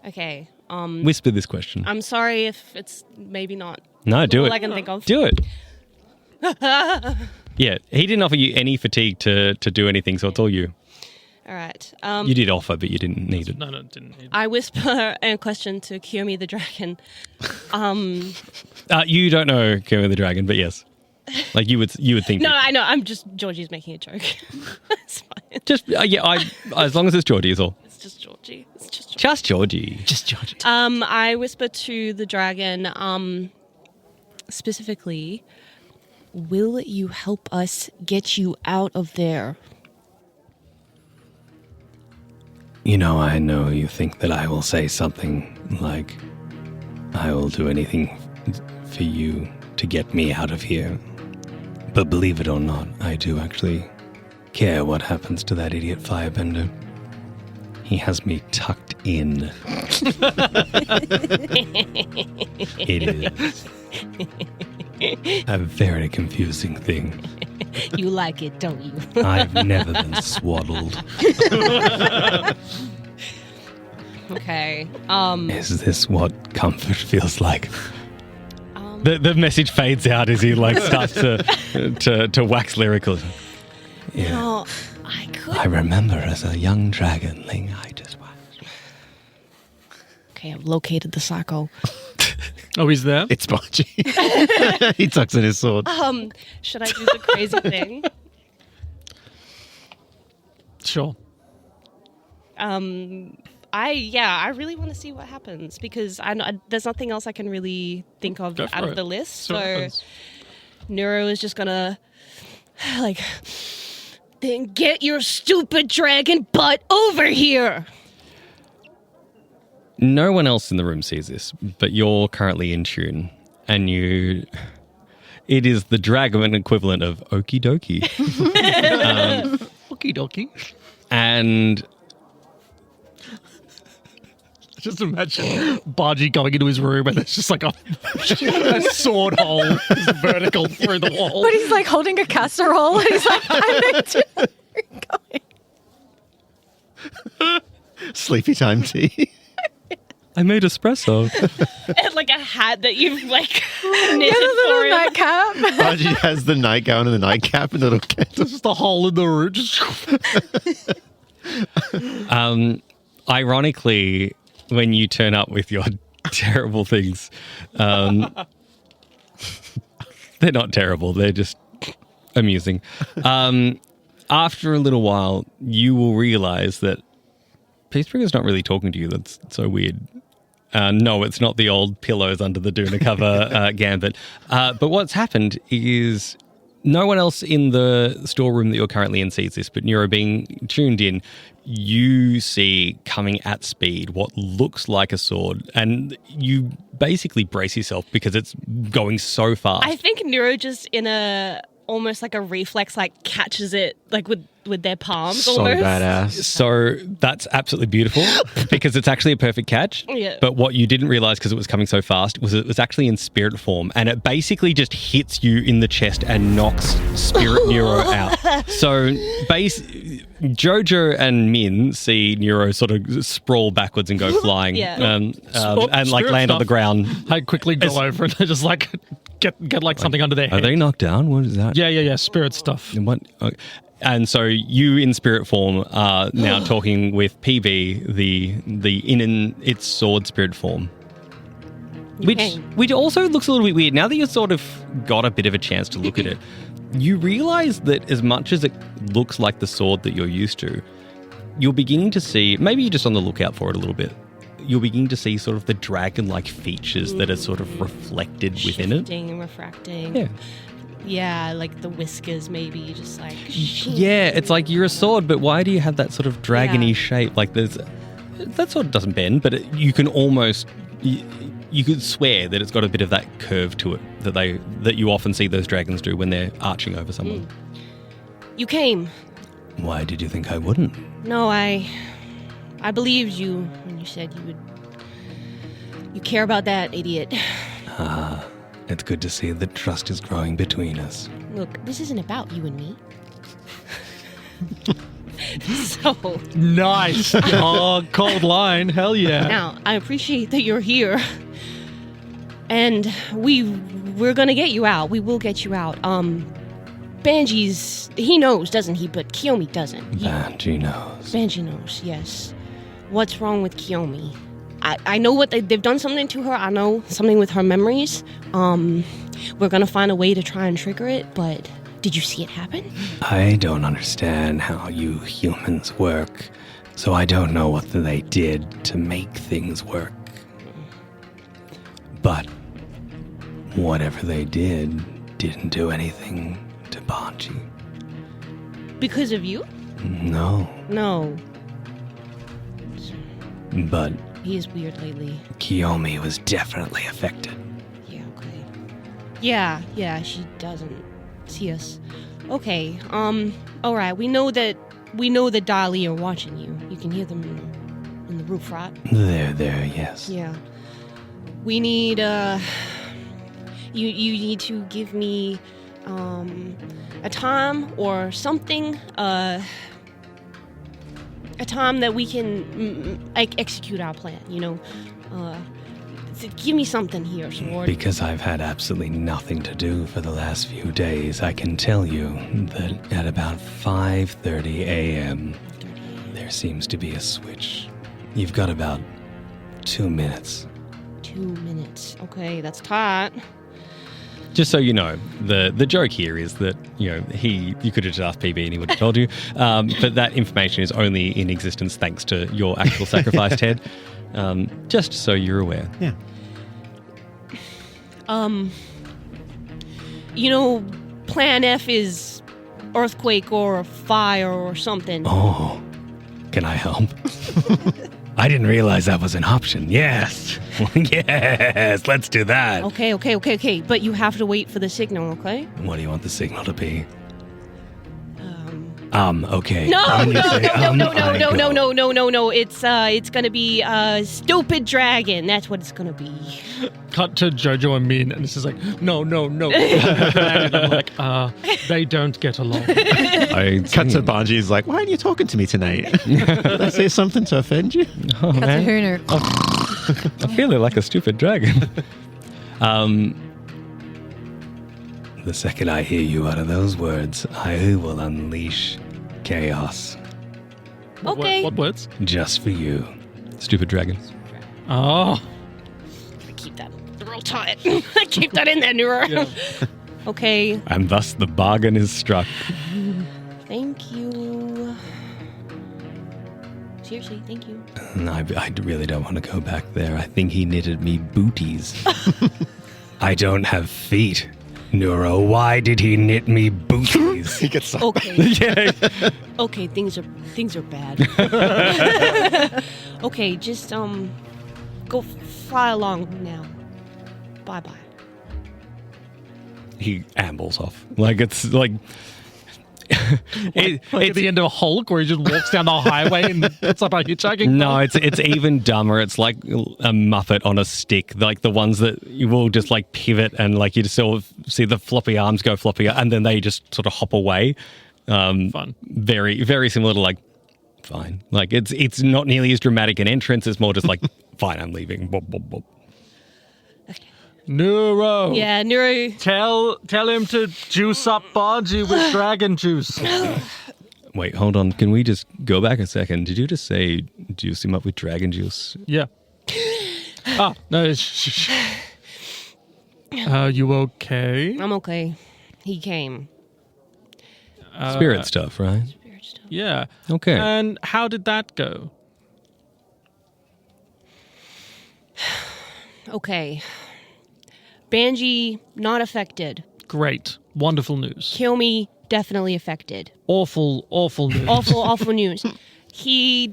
Okay. Whisper this question. I'm sorry if it's maybe not. No, do all it. I can think of. Do it. Yeah, he didn't offer you any fatigue to do anything, so it's all you. All right. You did offer, but you didn't need it. No, didn't need it. I whisper a question to Kiyomi the dragon. You don't know Kiyomi the dragon, but yes. Like you would think. No, I know. I'm just Georgie's making a joke. It's fine. Just as long as it's Georgie is all. It's just Georgie. Just Georgie. I whisper to the dragon, specifically, will you help us get you out of there? I know you think that I will say something like, I will do anything for you to get me out of here. But believe it or not, I do actually care what happens to that idiot firebender. He has me tucked in. It is a very confusing thing. You like it, don't you? I've never been swaddled. Okay. Is this what comfort feels like? The message fades out as he starts to wax lyrical. Yeah. No, I could. I remember as a young dragonling, I just was. Okay, I've located the psycho. Oh, he's there? It's Banji. He tucks in his sword. Should I do the crazy thing? Sure. I really want to see what happens because there's nothing else I can really think of Go for out it. of the list. See what So happens. Nuro is just gonna then get your stupid dragon butt over here. No one else in the room sees this, but you're currently in tune, and it is the dragon equivalent of okie dokie. Okie dokie. And Just imagine Banji going into his room and there's just like a sword hole just vertical through the wall. But he's like holding a casserole and he's like, I need to going. Sleepy time tea. I made espresso. And like a hat that you've knitted Get a for little him. nightcap. Banji has the nightgown and the nightcap and little There's just a hole in the roof. Just Ironically, when you turn up with your terrible things, they're not terrible. They're just amusing. After a little while, you will realize that Peacebringer's not really talking to you. That's so weird. No, it's not the old pillows under the Duna cover gambit. But what's happened is no one else in the storeroom that you're currently in sees this, but Nuro being tuned in, you see coming at speed what looks like a sword, and you basically brace yourself because it's going so fast. I think Nuro just in almost like a reflex, catches it with their palms. so almost. badass. So that's absolutely beautiful because it's actually a perfect catch. Yeah. But what you didn't realize because it was coming so fast was it was actually in spirit form, and it basically just hits you in the chest and knocks Spirit Nuro out. So Jojo and Min see Nuro sort of sprawl backwards and go flying, Yeah. and Spirit land on the stuff. ground. I quickly go over and they just get something under their Are head. they knocked down? What is that? Yeah. Spirit stuff. What? And so you in spirit form are now talking with PB, in its sword spirit form. Which also looks a little bit weird. Now that you've sort of got a bit of a chance to look at it, you realise that as much as it looks like the sword that you're used to, you're beginning to see, maybe you're just on the lookout for it a little bit, you're beginning to see sort of the dragon-like features that are sort of reflected within it. Shifting and refracting. Yeah. Yeah, like the whiskers maybe just like... Yeah, it's like you're a sword, but why do you have that sort of dragony Yeah. shape? Like that sword doesn't bend, but you can almost... You could swear that it's got a bit of that curve to it that you often see those dragons do when they're arching over someone. You came. Why did you think I wouldn't? No, I believed you when you said you would... You care about that idiot. It's good to see that trust is growing between us. Look, this isn't about you and me. So, Nice. Oh, cold line. Hell yeah. now, I appreciate that you're here. And we're gonna get you out. We will get you out. Banji's, he knows, doesn't he? But Kiyomi doesn't. Banji knows. Banji knows, yes. What's wrong with Kiyomi? I know what they've done something to her. I know something with her memories. We're gonna find a way to try and trigger it, but did you see it happen? I don't understand how you humans work, so I don't know what they did to make things work. But whatever they didn't do anything to Banji. Because of you? No, No. but He is weird lately. Kiyomi was definitely affected. Yeah, okay. Yeah, she doesn't see us. Okay, alright, we know that Dali are watching you. You can hear them in the roof, right? They're there, yes. Yeah. We need, you need to give me, a time or something, a time that we can execute our plan, you know? Give me something here, Sword. Because I've had absolutely nothing to do for the last few days, I can tell you that at about 5:30 a.m., there seems to be a switch. You've got about 2 minutes. 2 minutes. Okay, that's tight. Just so you know, the joke here is that, you could have just asked PB and he would have told you. But that information is only in existence thanks to your actual sacrifice, Ted. Just so you're aware. Yeah. Plan F is earthquake or fire or something. Oh, can I help? I didn't realize that was an option. Yes. Yes, let's do that. Okay. But you have to wait for the signal, okay? What do you want the signal to be? Okay. No. When you say, I go. No. It's gonna be stupid dragon. That's what it's gonna be. Cut to Jojo and Min, and this is like, no. And I'm like, they don't get along. Cut to Banji's like, why aren't you talking to me tonight? Did I say something to offend you? Oh, That's a man. Hooner. I feel like a stupid dragon. The second I hear you utter those words, I will unleash chaos Okay. What words? just for you. Stupid dragon. Oh. Keep that real tight. Keep that in there, Nuro. Yeah. Okay. And thus the bargain is struck. Thank you. Seriously, thank you. I really don't want to go back there. I think he knitted me booties. I don't have feet. Nuro, why did he knit me booties? He gets so Okay. Okay, things are bad. Okay, just go fly along now. Bye. He ambles off. Like it's like Like at the end of Hulk, where he just walks down the highway and it's up a hitchhiking. no, it's even dumber. It's like a Muppet on a stick, like the ones that you will just like pivot and like you just sort of see the floppy arms go floppy, and then they just sort of hop away. Fun. Very, very similar to like fine. Like it's not nearly as dramatic an entrance. It's more just like fine, I'm leaving. Bob, bob, bob. Nuro. Yeah, Nuro. Tell him to juice up Banji with dragon juice. Wait, hold on. Can we just go back a second? Did you just say juice him up with dragon juice? Yeah. No. Shh. You okay? I'm okay. He came. Spirit stuff, right? Weird stuff. Yeah. Okay. And how did that go? Okay. Banji, not affected. Great. Wonderful news. Kiyomi, definitely affected. Awful news. Awful news. He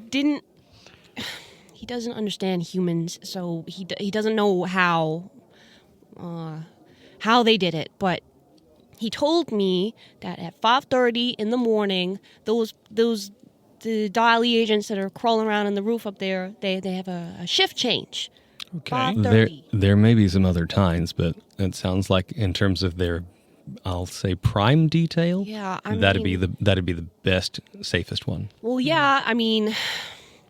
doesn't understand humans, so he doesn't know how they did it. But he told me that at 5:30 in the morning, the Dali agents that are crawling around on the roof up there, they have a shift change. Okay. 5:30. There may be some other times, but it sounds like in terms of their, I'll say, prime detail. Yeah, that'd be the best, safest one. Well, yeah, I mean,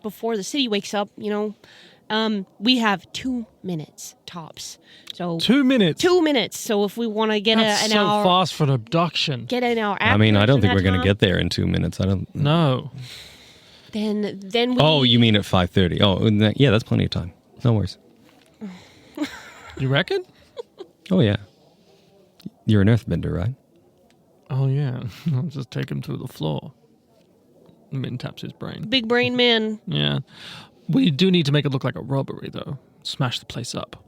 before the city wakes up, we have 2 minutes tops. So 2 minutes. 2 minutes. So if we want to get That's an so hour, fast for an abduction. get an hour. I mean, I don't think we're going to to get there in 2 minutes. I don't. No. Then we. Oh, you mean at 5:30? Oh, yeah, that's plenty of time. No worries. You reckon? Oh yeah, you're an earthbender, right? Oh, yeah. I'll just take him through the floor. Min taps his brain. Big brain man. Yeah. We do need to make it look like a robbery, though. Smash the place up.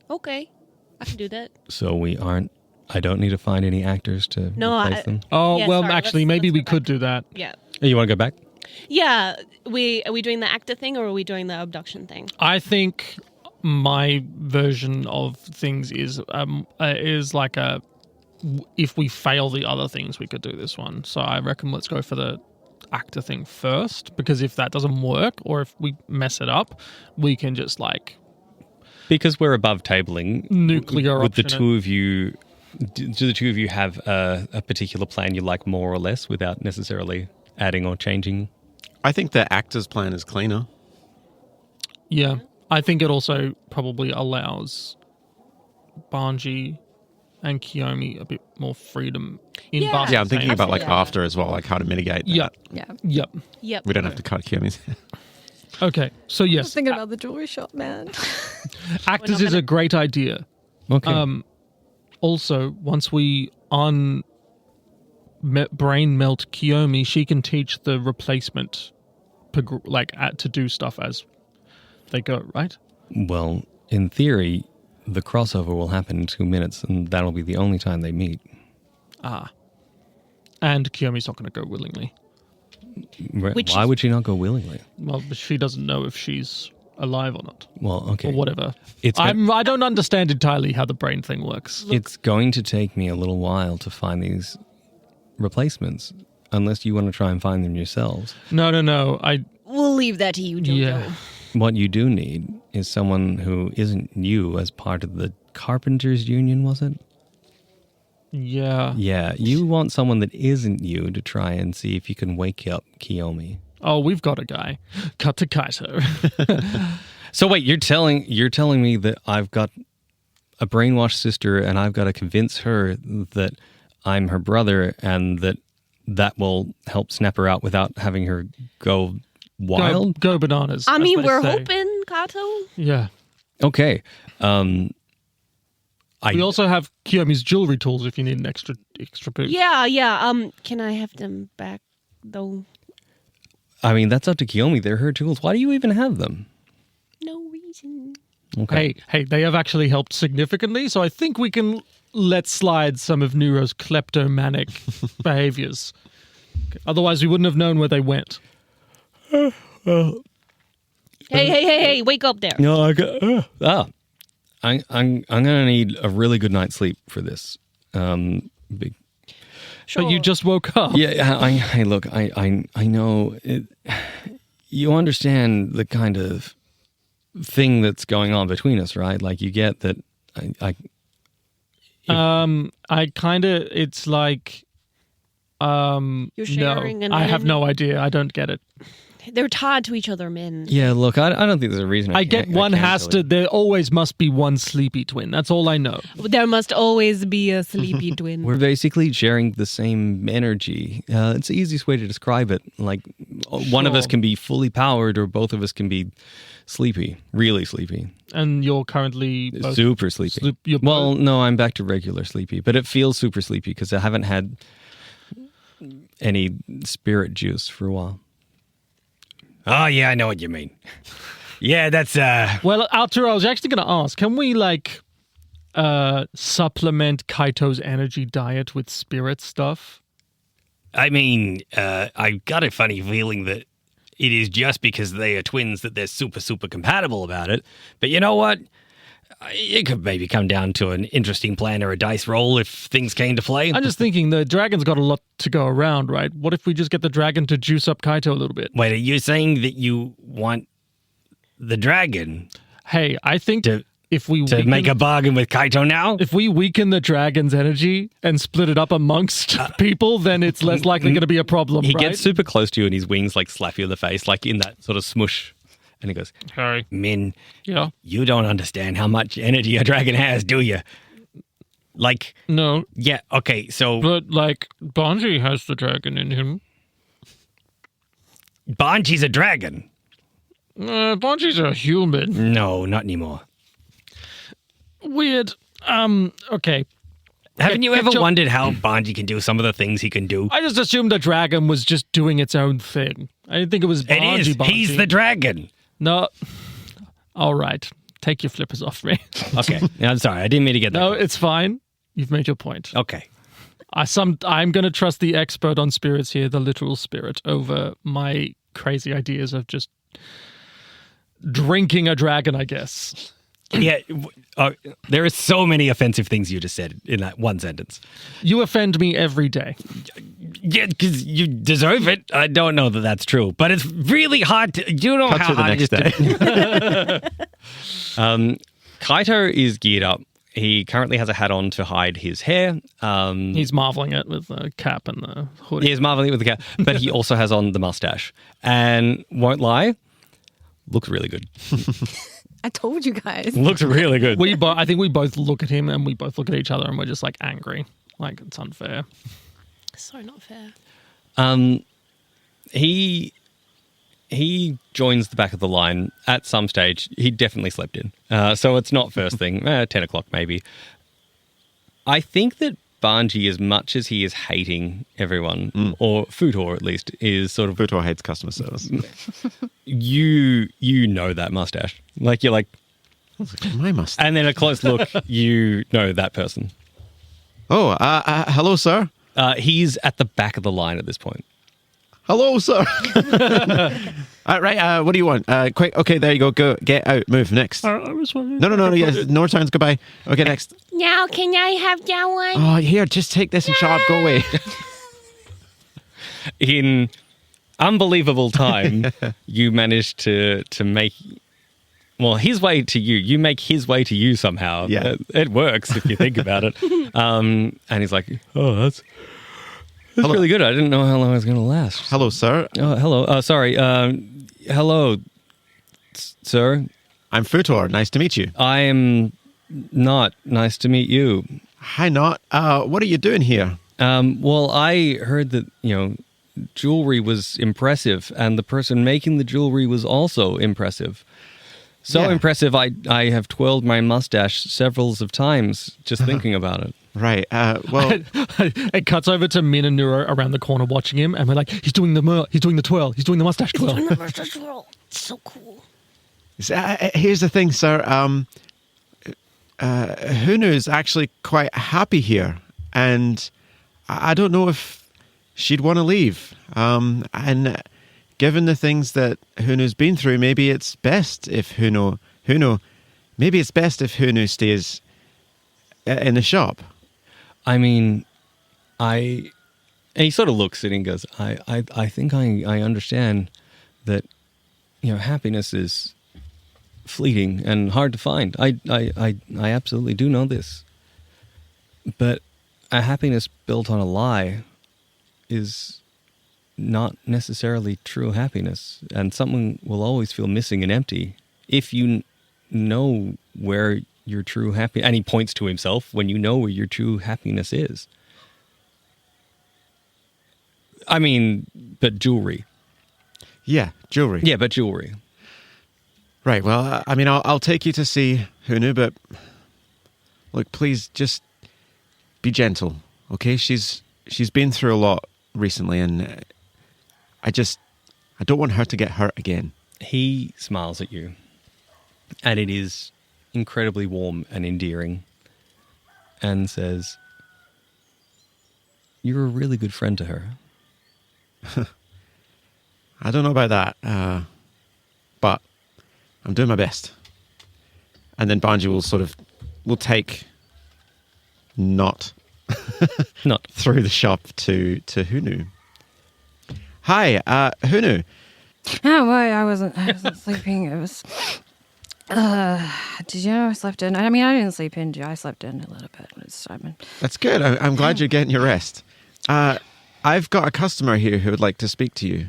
Okay, I can do that. So we aren't. I don't need to find any actors to replace them. Oh, Yeah, well, sorry, actually, let's maybe go we back. could do that. Yeah. Hey, you want to go back? Yeah. Are we doing the actor thing or are we doing the abduction thing? I think my version of things is like a if we fail the other things, we could do this one. So I reckon let's go for the actor thing first, because if that doesn't work or if we mess it up, we can just like Because we're above tabling. Nuclear Would the option two of you? Do the two of you have a particular plan you like more or less, without necessarily adding or changing? I think the actor's plan is cleaner. Yeah. I think it also probably allows Banji and Kiyomi a bit more freedom in Yeah. Basking Yeah, I'm thinking Safe. about like Yeah. after as well, like how to mitigate that. Yeah. Yeah. Yep. Yep. We don't have to cut Kiyomi's hair. Okay. So I was yes, thinking about the jewelry shop, man. actors is a great idea. Okay. Also, once we brain melt Kiyomi, she can teach the replacement to do stuff as they go, right? Well, in theory, the crossover will happen in 2 minutes, and that'll be the only time they meet. And Kiyomi's not going to go willingly. Why would she not go willingly? Well, but she doesn't know if she's alive or not, Well, okay. or whatever. It's I don't understand entirely how the brain thing works. It's going to take me a little while to find these replacements, unless you want to try and find them yourselves. No. We'll leave that to you, Jojo. Yeah. What you do need is someone who isn't you as part of the Carpenters Union, was it? Yeah. Yeah, you want someone that isn't you to try and see if you can wake up Kiyomi. Oh, we've got a guy. Cut to KAITO. So wait, you're telling me that I've got a brainwashed sister and I've got to convince her that I'm her brother and that will help snap her out without having her go wild? Go bananas. I as mean, they we're say. hoping, Kato. Yeah. Okay. We also have Kiyomi's jewelry tools if you need an extra boost. Yeah. Can I have them back, though? I mean, that's up to Kiyomi. They're her tools. Why do you even have them? No reason. Okay. Hey, they have actually helped significantly, so I think we can let slide some of Nuro's kleptomanic behaviors. Okay. Otherwise, we wouldn't have known where they went. Hey, wake up there. No, I'm gonna need a really good night's sleep for this. Sure. But you just woke up. Yeah, look, I know it, you understand the kind of thing that's going on between us, right? Like you get that. It's like, You're sharing no, an I have enemy? no idea. I don't get it. They're tied to each other, men. Yeah, look, I don't think there's a reason. I get one has to. There always must be one sleepy twin. That's all I know. There must always be a sleepy twin. We're basically sharing the same energy. It's the easiest way to describe it. Like one of us Sure. can be fully powered, or both of us can be sleepy, really sleepy, And you're currently both super sleepy. you're Well, both- no, I'm back to regular sleepy, but it feels super sleepy because I haven't had any spirit juice for a while. Oh yeah, I know what you mean. Yeah, that's Well, Arturo, I was actually going to ask, can we supplement KAITO's energy diet with spirit stuff? I mean, I've got a funny feeling that it is just because they are twins that they're super, super compatible about it. But you know what? It could maybe come down to an interesting plan or a dice roll if things came to play. I'm just thinking the dragon's got a lot to go around, right? What if we just get the dragon to juice up KAITO a little bit? Wait, are you saying that you want the dragon? Hey, I think if we To make a bargain with KAITO now? if we weaken the dragon's energy and split it up amongst people, then it's less likely going to be a problem. He right? gets super close to you and his wings like slap you in the face, like in that sort of smush. And he goes, Hey, Min, yeah, you don't understand how much energy a dragon has, do you? Like, no, yeah, okay, so but like Banji has the dragon in him. Banji's a dragon. Banji's a human. No, not anymore. Weird. Okay. Haven't you ever Jo- wondered how Banji can do some of the things he can do? I just assumed the dragon was just doing its own thing. I didn't think it was It Banji. is. Banji. He's the dragon. No. All right. Take your flippers off me. Okay, I'm sorry. I didn't mean to get that. No, it's fine. You've made your point. Okay. I'm going to trust the expert on spirits here, the literal spirit, over my crazy ideas of just drinking a dragon, I guess. Yeah, there are so many offensive things you just said in that one sentence. You offend me every day. Yeah, because you deserve it. I don't know that that's true, but it's really hard to. You know Cut how to the hard next it is day. KAITO is geared up. He currently has a hat on to hide his hair. He's marveling it with the cap and the hoodie. He is marveling it with the cap, but he also has on the mustache. And won't lie, looks really good. I told you guys. Looks really good. I think we both look at him and we both look at each other and we're just like angry. Like it's unfair. So not fair. He joins the back of the line at some stage. He definitely slept in. So it's not first thing, 10 o'clock maybe. I think that Banji, as much as he is hating everyone, or Futor at least, is sort of... Futor hates customer service. You know that mustache. Like, you're like... My mustache. And then a close look, you know that person. Oh, hello, sir. He's at the back of the line at this point. Hello, sir. Right, what do you want? Quick, okay, there you go. Go, get out, move, next. I was wondering. No, yes, no turns, goodbye. Okay, next. Now, can I have that one? Oh, here, just take this and shut up, go away. In unbelievable time, you managed to make... Well, his way to you. You make his way to you somehow. Yeah. It works if you think about it. And he's like, oh, that's really good. I didn't know how long it was going to last. Hello, sir. Oh, hello. Sorry. Hello, sir. I'm Futor. Nice to meet you. I am not. Nice to meet you. Hi, Not. What are you doing here? Well, I heard that, jewelry was impressive, and the person making the jewelry was also impressive. So Yeah. impressive, I have twirled my mustache several of times just thinking about it. Right, well... It cuts over to Min and Nuro around the corner watching him, and we're like, he's doing the twirl, he's doing the mustache twirl. It's so cool. Here's the thing, sir. Hunu is actually quite happy here, and I don't know if she'd want to leave. And given the things that Hunu's been through, maybe it's best if Hunu stays in the shop. I mean, and he sort of looks at it and goes, I think I understand that, happiness is fleeting and hard to find. I absolutely do know this. But a happiness built on a lie is not necessarily true happiness, and someone will always feel missing and empty if you know where your true happiness, and he points to himself, when you know where your true happiness is. I mean, but jewelry. Yeah, jewelry. Yeah, but jewelry. Right, well, I mean, I'll take you to see Hunu, but look, please just be gentle, okay? She's been through a lot recently, and I don't want her to get hurt again. He smiles at you, and it is incredibly warm and endearing, and says, "You're a really good friend to her." I don't know about that, but I'm doing my best. And then Banji will take Not through the shop to Hunu. Hi, Hunu. Oh, well, I wasn't sleeping. Did you know I slept in? I mean, I didn't sleep in. I slept in a little bit. That's good. I'm glad you're getting your rest. I've got a customer here who would like to speak to you.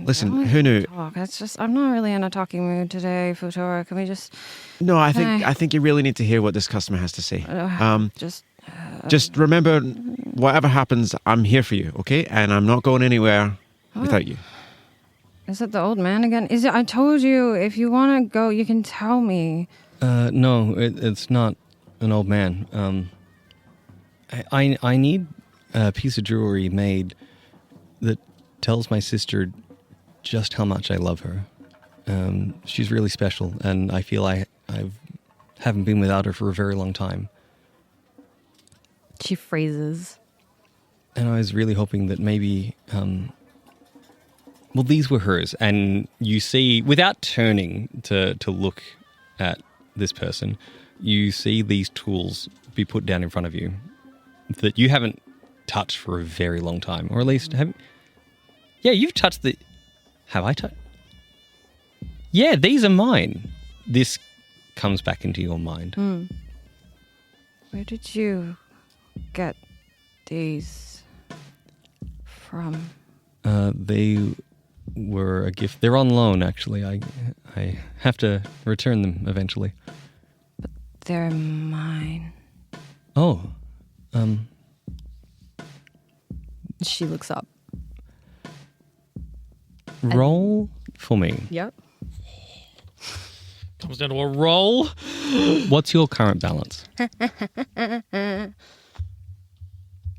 Listen, who knew? It's just I'm not really in a talking mood today, Futura. Can we just? No, I think you really need to hear what this customer has to say. Just remember, whatever happens, I'm here for you, okay? And I'm not going anywhere without you. Is it the old man again? Is it? I told you, if you want to go, you can tell me. No, it's not an old man. I need a piece of jewelry made that tells my sister just how much I love her. She's really special, and I feel I haven't been without her for a very long time. She phrases. And I was really hoping that maybe... well, these were hers, and you see, without turning to look at this person, you see these tools be put down in front of you that you haven't touched for a very long time, or at least you've touched the... Have I touched? Yeah, these are mine. This comes back into your mind. Where did you get these from? They were a gift. They're on loan, actually. I have to return them eventually. But they're mine. Oh. She looks up. Roll for me. Yep. Comes down to a roll. What's your current balance?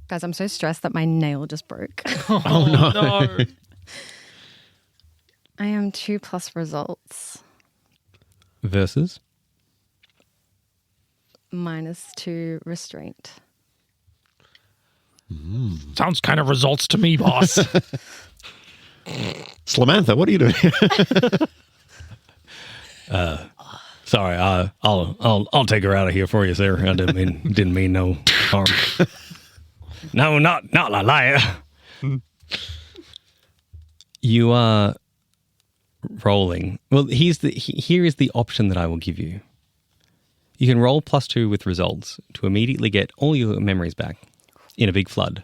Guys, I'm so stressed that my nail just broke. Oh, no. I am 2 plus results. Versus? -2 restraint. Sounds kind of results to me, boss. Samantha, what are you doing here? Sorry, I'll take her out of here for you, sir. I didn't mean no harm. No, not like that. You are rolling. Well, here is the option that I will give you. You can roll +2 with results to immediately get all your memories back in a big flood.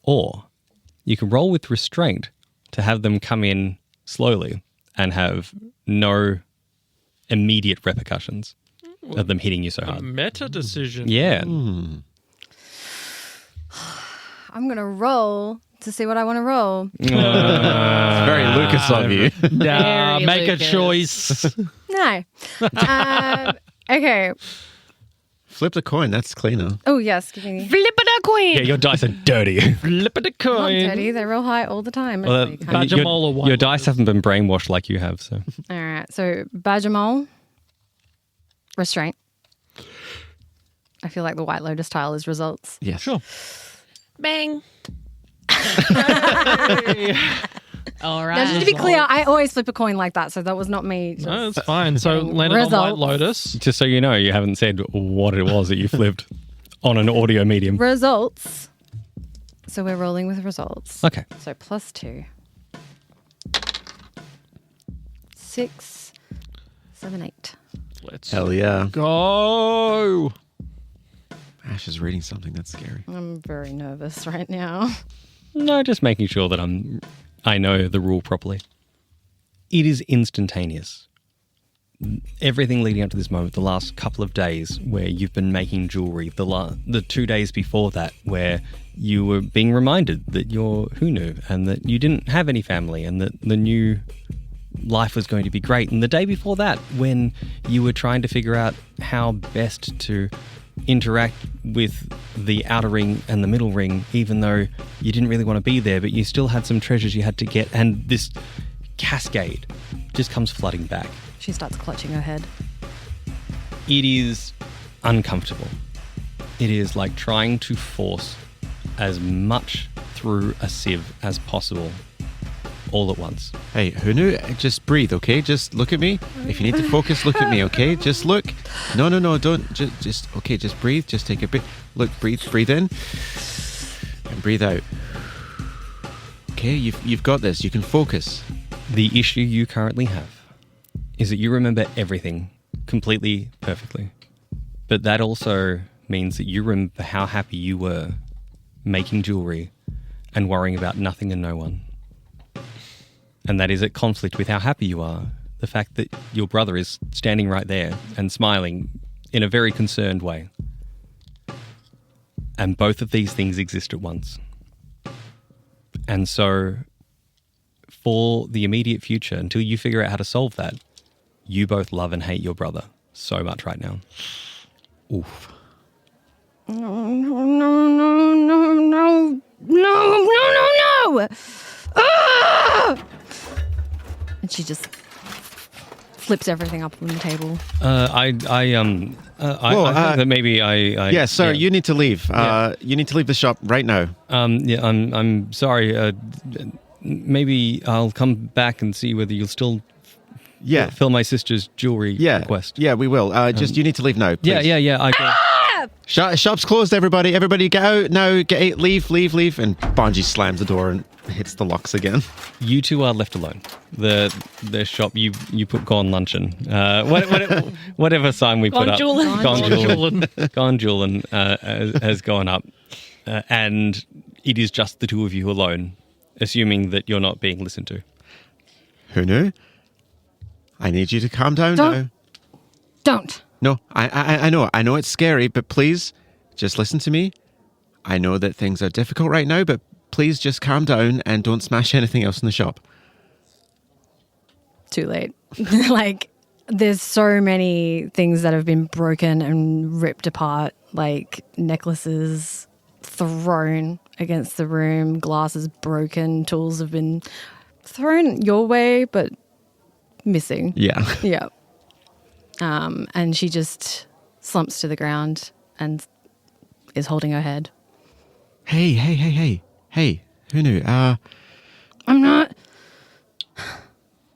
Or you can roll with restraint to have them come in slowly and have no immediate repercussions of them hitting you so hard. Meta decision. Yeah. I'm going to roll to see what I want to roll. It's very Lucas of you. Nah, Very make Lucas. a choice. No. Okay. Flip the coin. That's cleaner. Oh, yes. Give me. Flip it a queen. Yeah, your dice are dirty. Flip it a Not coin. dirty. They roll high all the time. Well, actually, kind of. Badger mole or White your dice Lotus? haven't been brainwashed like you have, so. All right. So, Badgermole, restraint. I feel like the White Lotus tile is results. Yes. Sure. Bang. All right. Now, just to be clear, I always flip a coin like that, so that was not me. No, it's fine. So Getting landed on White results. Lotus. Just so you know, you haven't said what it was that you flipped on an audio medium. Results. So we're rolling with results. Okay. So +2. 6, 7, 8. Let's Hell yeah. go. Ash is reading something. That's scary. I'm very nervous right now. No, just making sure that I know the rule properly. It is instantaneous. Everything leading up to this moment, the last couple of days where you've been making jewelry, the 2 days before that where you were being reminded that you're Hunu and that you didn't have any family and that the new life was going to be great. And the day before that when you were trying to figure out how best to interact with the outer ring and the middle ring, even though you didn't really want to be there, but you still had some treasures you had to get, and this cascade just comes flooding back. She starts clutching her head. It is uncomfortable. It is like trying to force as much through a sieve as possible all at once. Hey, Hunu, just breathe, okay? Just look at me. If you need to focus, look at me, okay? Just look. No, don't. Just okay, just breathe. Just take a bit. Look, breathe in. And breathe out. Okay, you've got this. You can focus. The issue you currently have is that you remember everything completely perfectly. But that also means that you remember how happy you were making jewelry and worrying about nothing and no one. And that is at conflict with how happy you are. The fact that your brother is standing right there and smiling in a very concerned way. And both of these things exist at once. And so, for the immediate future, until you figure out how to solve that, you both love and hate your brother so much right now. Oof. No. Ah! And she just flips everything up on the table. I think that maybe I Yeah, sir, you need to leave. You need to leave the shop right now. I'm sorry. Maybe I'll come back and see whether you'll still fill my sister's jewelry request. Yeah, we will. Just you need to leave now. Please. Yeah. I go. Shop's closed, everybody. Everybody get out now. Leave. And Banji slams the door and hits the locks again. You two are left alone. The shop, you put Gone Luncheon. Whatever sign we put up. Gone Jewelin has gone up. And it is just the two of you alone, assuming that you're not being listened to. Who knew? I need you to calm down now. Don't. No, I know it's scary, but please, just listen to me. I know that things are difficult right now, but please just calm down and don't smash anything else in the shop. Too late. Like, there's so many things that have been broken and ripped apart, like necklaces thrown against the room, glasses broken, tools have been thrown your way, but missing. Yeah. Yeah. And she just slumps to the ground and is holding her head. Hey, who knew? I'm not.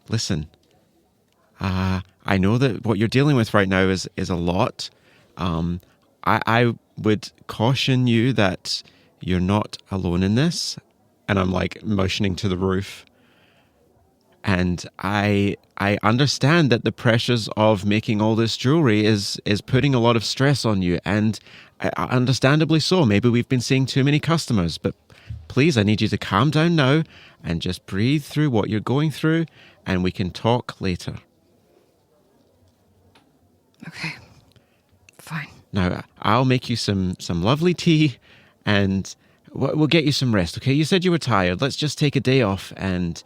Listen, I know that what you're dealing with right now is a lot. I would caution you that you're not alone in this. And I'm like motioning to the roof. And I understand that the pressures of making all this jewelry is putting a lot of stress on you, and understandably so. Maybe we've been seeing too many customers, but please, I need you to calm down now and just breathe through what you're going through, and we can talk later. Okay. Fine. Now, I'll make you some lovely tea, and we'll get you some rest, okay? You said you were tired. Let's just take a day off and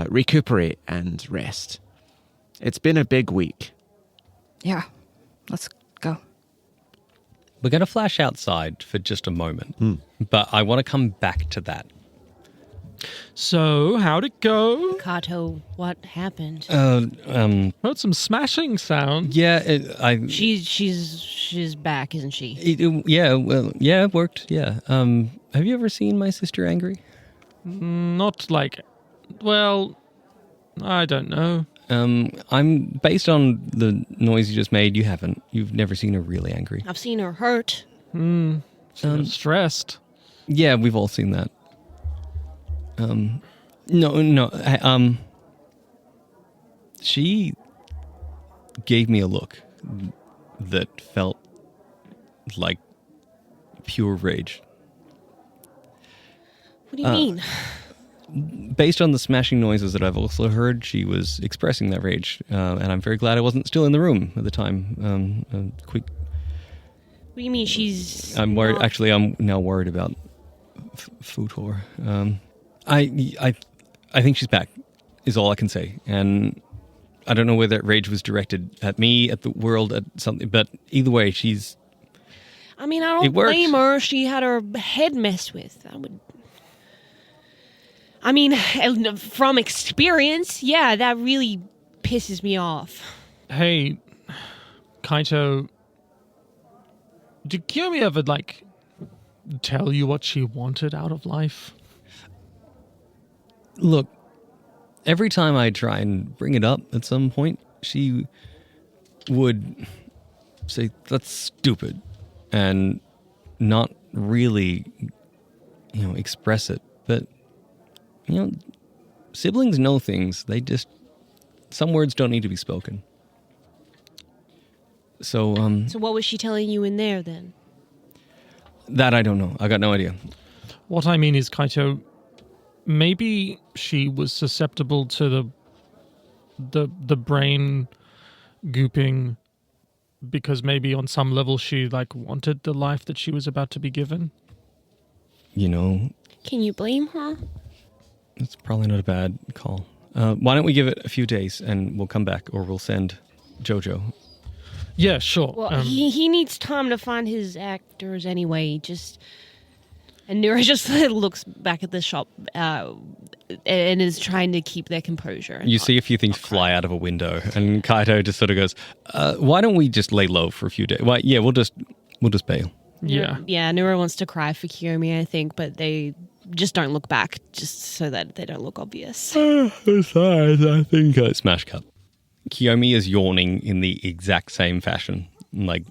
recuperate and rest. It's been a big week. Yeah. Let's go. We're going to flash outside for just a moment, but I want to come back to that. So, how'd it go? KAITO, what happened? Heard some smashing sound. Yeah, She's back, isn't she? It worked. Yeah. Have you ever seen my sister angry? Not like, well, I don't know. I'm based on the noise you just made. You haven't. You've never seen her really angry. I've seen her hurt. Stressed. Yeah, we've all seen that. She gave me a look that felt like pure rage. What do you mean? Based on the smashing noises that I've also heard, she was expressing that rage, and I'm very glad I wasn't still in the room at the time. What do you mean she's... I'm worried. Actually, I'm now worried about Futor. I think she's back, is all I can say. And I don't know whether that rage was directed at me, at the world, at something, but either way, she's... I mean, I don't blame her. She had her head messed with. I mean, from experience, yeah, that really pisses me off. Hey, KAITO, did Kiyomi ever, tell you what she wanted out of life? Look, every time I try and bring it up at some point, she would say, that's stupid, and not really, express it. But, siblings know things. They just some words don't need to be spoken. So, So what was she telling you in there then? that I don't know. I got no idea. What I mean is, KAITO, maybe she was susceptible to the brain gooping because maybe on some level she like wanted the life that she was about to be given. You know, Can you blame her? it's probably not a bad call. Why don't we give it a few days and we'll come back, or we'll send Jojo. Yeah, sure. Well, he needs time to find his actors anyway. And Nuro just looks back at the shop and is trying to keep their composure. You see a few things fly out of a window, and KAITO just sort of goes, "Why don't we just lay low for a few days? Well, yeah, we'll just bail." Yeah. Yeah, Nuro wants to cry for Kiyomi, I think, but they just don't look back just so that they don't look obvious. Besides, I think smash cut. Kiyomi is yawning in the exact same fashion. Like,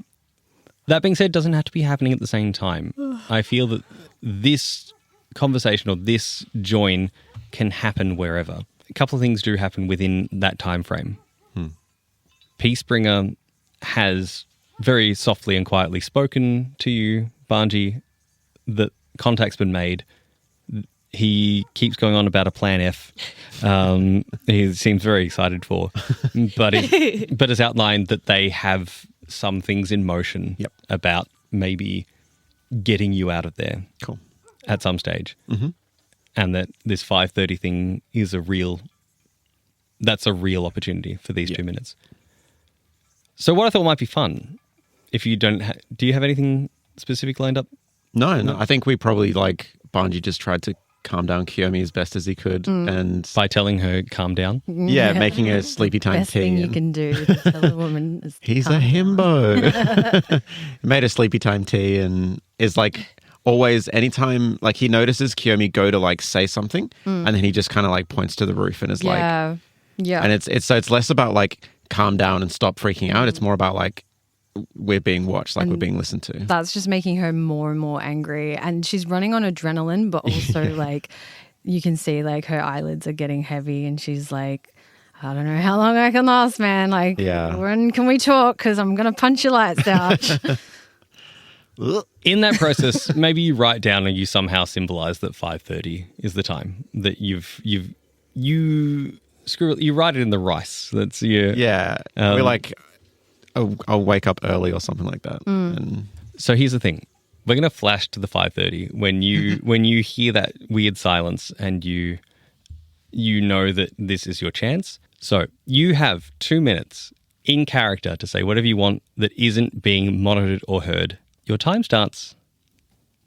that being said, doesn't have to be happening at the same time. I feel that this conversation or this join can happen wherever. A couple of things do happen within that time frame. Peacebringer has very softly and quietly spoken to you, Banji, that contact's been made. He keeps going on about a plan F. He seems very excited for, but has outlined that they have some things in motion about maybe getting you out of there. Cool. At some stage. And that this 5:30 thing is a real opportunity for these 2 minutes. So what I thought might be fun, if you don't, do you have anything specific lined up? No. I think we probably Banji just tried to calm down Kiyomi as best as he could, and By telling her, calm down. making a sleepy time Best tea. thing you and- can do to tell a woman is He's a calm down. himbo. Made a sleepy time tea and is always, anytime he notices Kiyomi go to say something, and then he just kind of points to the roof and is Yeah. and it's less about calm down and stop freaking out. It's more about we're being watched, we're being listened to. That's just making her more and more angry. And she's running on adrenaline, but also you can see her eyelids are getting heavy and she's I don't know how long I can last, man. When can we talk? Because I'm going to punch your lights out. In that process, maybe you write down and you somehow symbolize that 5:30 is the time that you write it in the rice. That's your we're I'll wake up early or something like that. And So here's the thing. We're going to flash to the 5:30 when you hear that weird silence and you know that this is your chance. So you have 2 minutes in character to say whatever you want that isn't being monitored or heard. Your time starts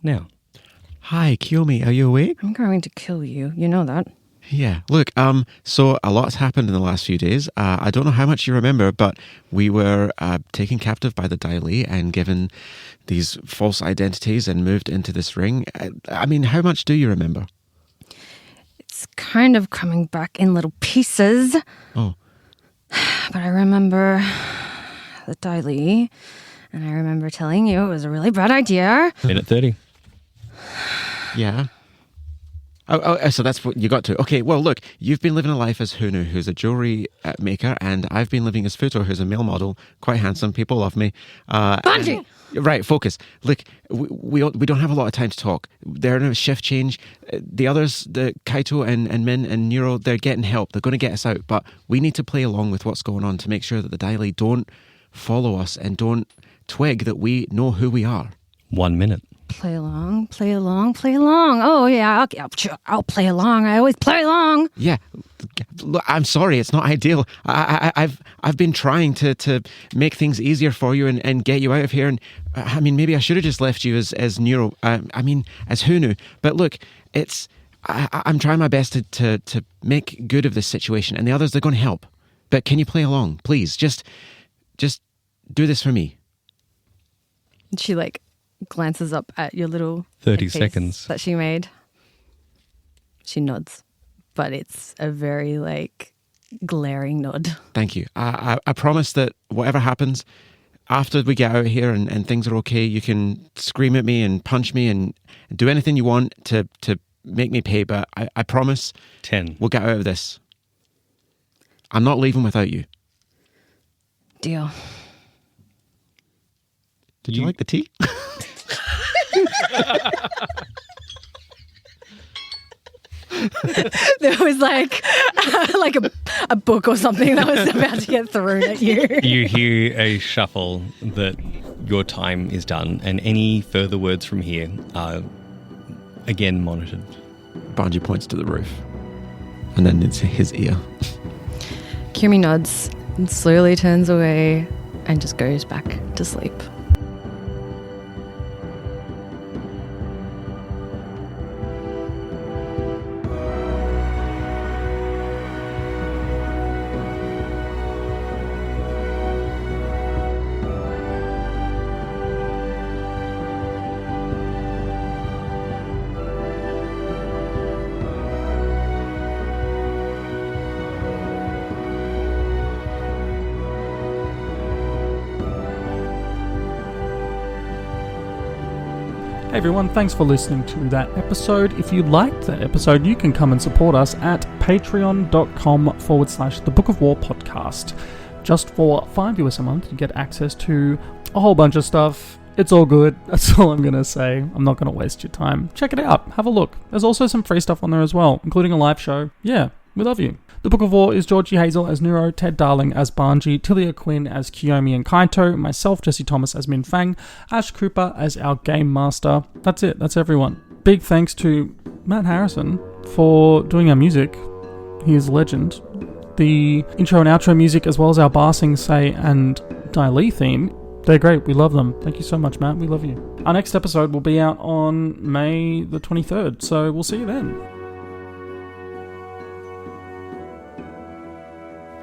now. hi, Kiyomi, are you awake? I'm going to kill you. You know that. Yeah. Look, so a lot's happened in the last few days. I don't know how much you remember, but we were taken captive by the Daili and given these false identities and moved into this ring. I mean, how much do you remember? It's kind of coming back in little pieces. Oh. But I remember the Daili, and I remember telling you it was a really bad idea. Minute 30. Yeah. Oh, so that's what you got to. Okay, well, look, you've been living a life as Hunu, who's a jewelry maker, and I've been living as Futo, who's a male model, quite handsome. People love me. Banji! Right, focus. Look, we don't have a lot of time to talk. They're in a shift change. The others, the KAITO and Minh and Nuro, they're getting help. They're going to get us out. But we need to play along with what's going on to make sure that the Daili don't follow us and don't twig that we know who we are. 1 minute. Play along, play along, play along. Oh, yeah, I'll play along. I always play along. Yeah, look, I'm sorry, it's not ideal. I've been trying to make things easier for you and get you out of here. And I mean, maybe I should have just left you as Nuro. As Hunu. But look, I'm trying my best to make good of this situation, and the others, they're going to help. But can you play along, please? Just do this for me. She glances up at your little 30 face seconds. that she made. She nods, but it's a very glaring nod. Thank you. I promise that whatever happens after we get out of here and things are okay, you can scream at me and punch me and do anything you want to make me pay. But I promise 10. we'll get out of this. I'm not leaving without you. Deal. Did you like the tea? There was like a book or something that was about to get thrown at you. You hear a shuffle that your time is done, and any further words from here are again monitored. Banji points to the roof, and then it's his ear. Kiyomi nods and slowly turns away and just goes back to sleep. Hey everyone, thanks for listening to that episode. If you liked that episode, you can come and support us at patreon.com/The Book of War podcast. Just for $5 a month, you get access to a whole bunch of stuff. It's all good. That's all I'm going to say. I'm not going to waste your time. Check it out. Have a look. There's also some free stuff on there as well, including a live show. Yeah, we love you. The Book of War is Georgie, Hazel as Nuro, Ted Darling as Banji, Tilia, Quinn as Kiyomi and KAITO, myself, Jesse Thomas as Minh Fang, Ash Cooper as our Game Master. That's it. That's everyone. Big thanks to Matt Harrison for doing our music. He is a legend. The intro and outro music, as well as our Ba Sing Se and Dai Li theme, they're great. We love them. Thank you so much, Matt. We love you. Our next episode will be out on May the 23rd, so we'll see you then.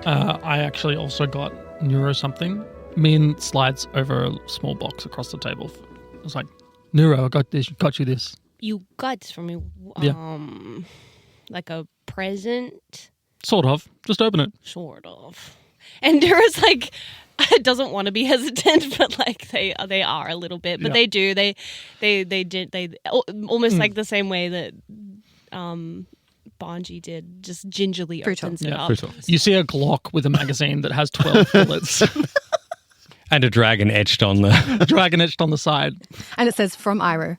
I actually also got Nuro something. Min slides over a small box across the table. I was like, Nuro, I got this. Got you this. You got this from me. Yeah. Like a present? Sort of. Just open it. Sort of. And Nuro's like, doesn't want to be hesitant, but like they are a little bit. But Yeah. they do. They almost like the same way that Banji did, just gingerly Fruit opens Hop. it Yeah, up. Fruit Hop. You see a Glock with a magazine that has 12 bullets. And a dragon etched on the... Dragon etched on the side. And it says from Iroh.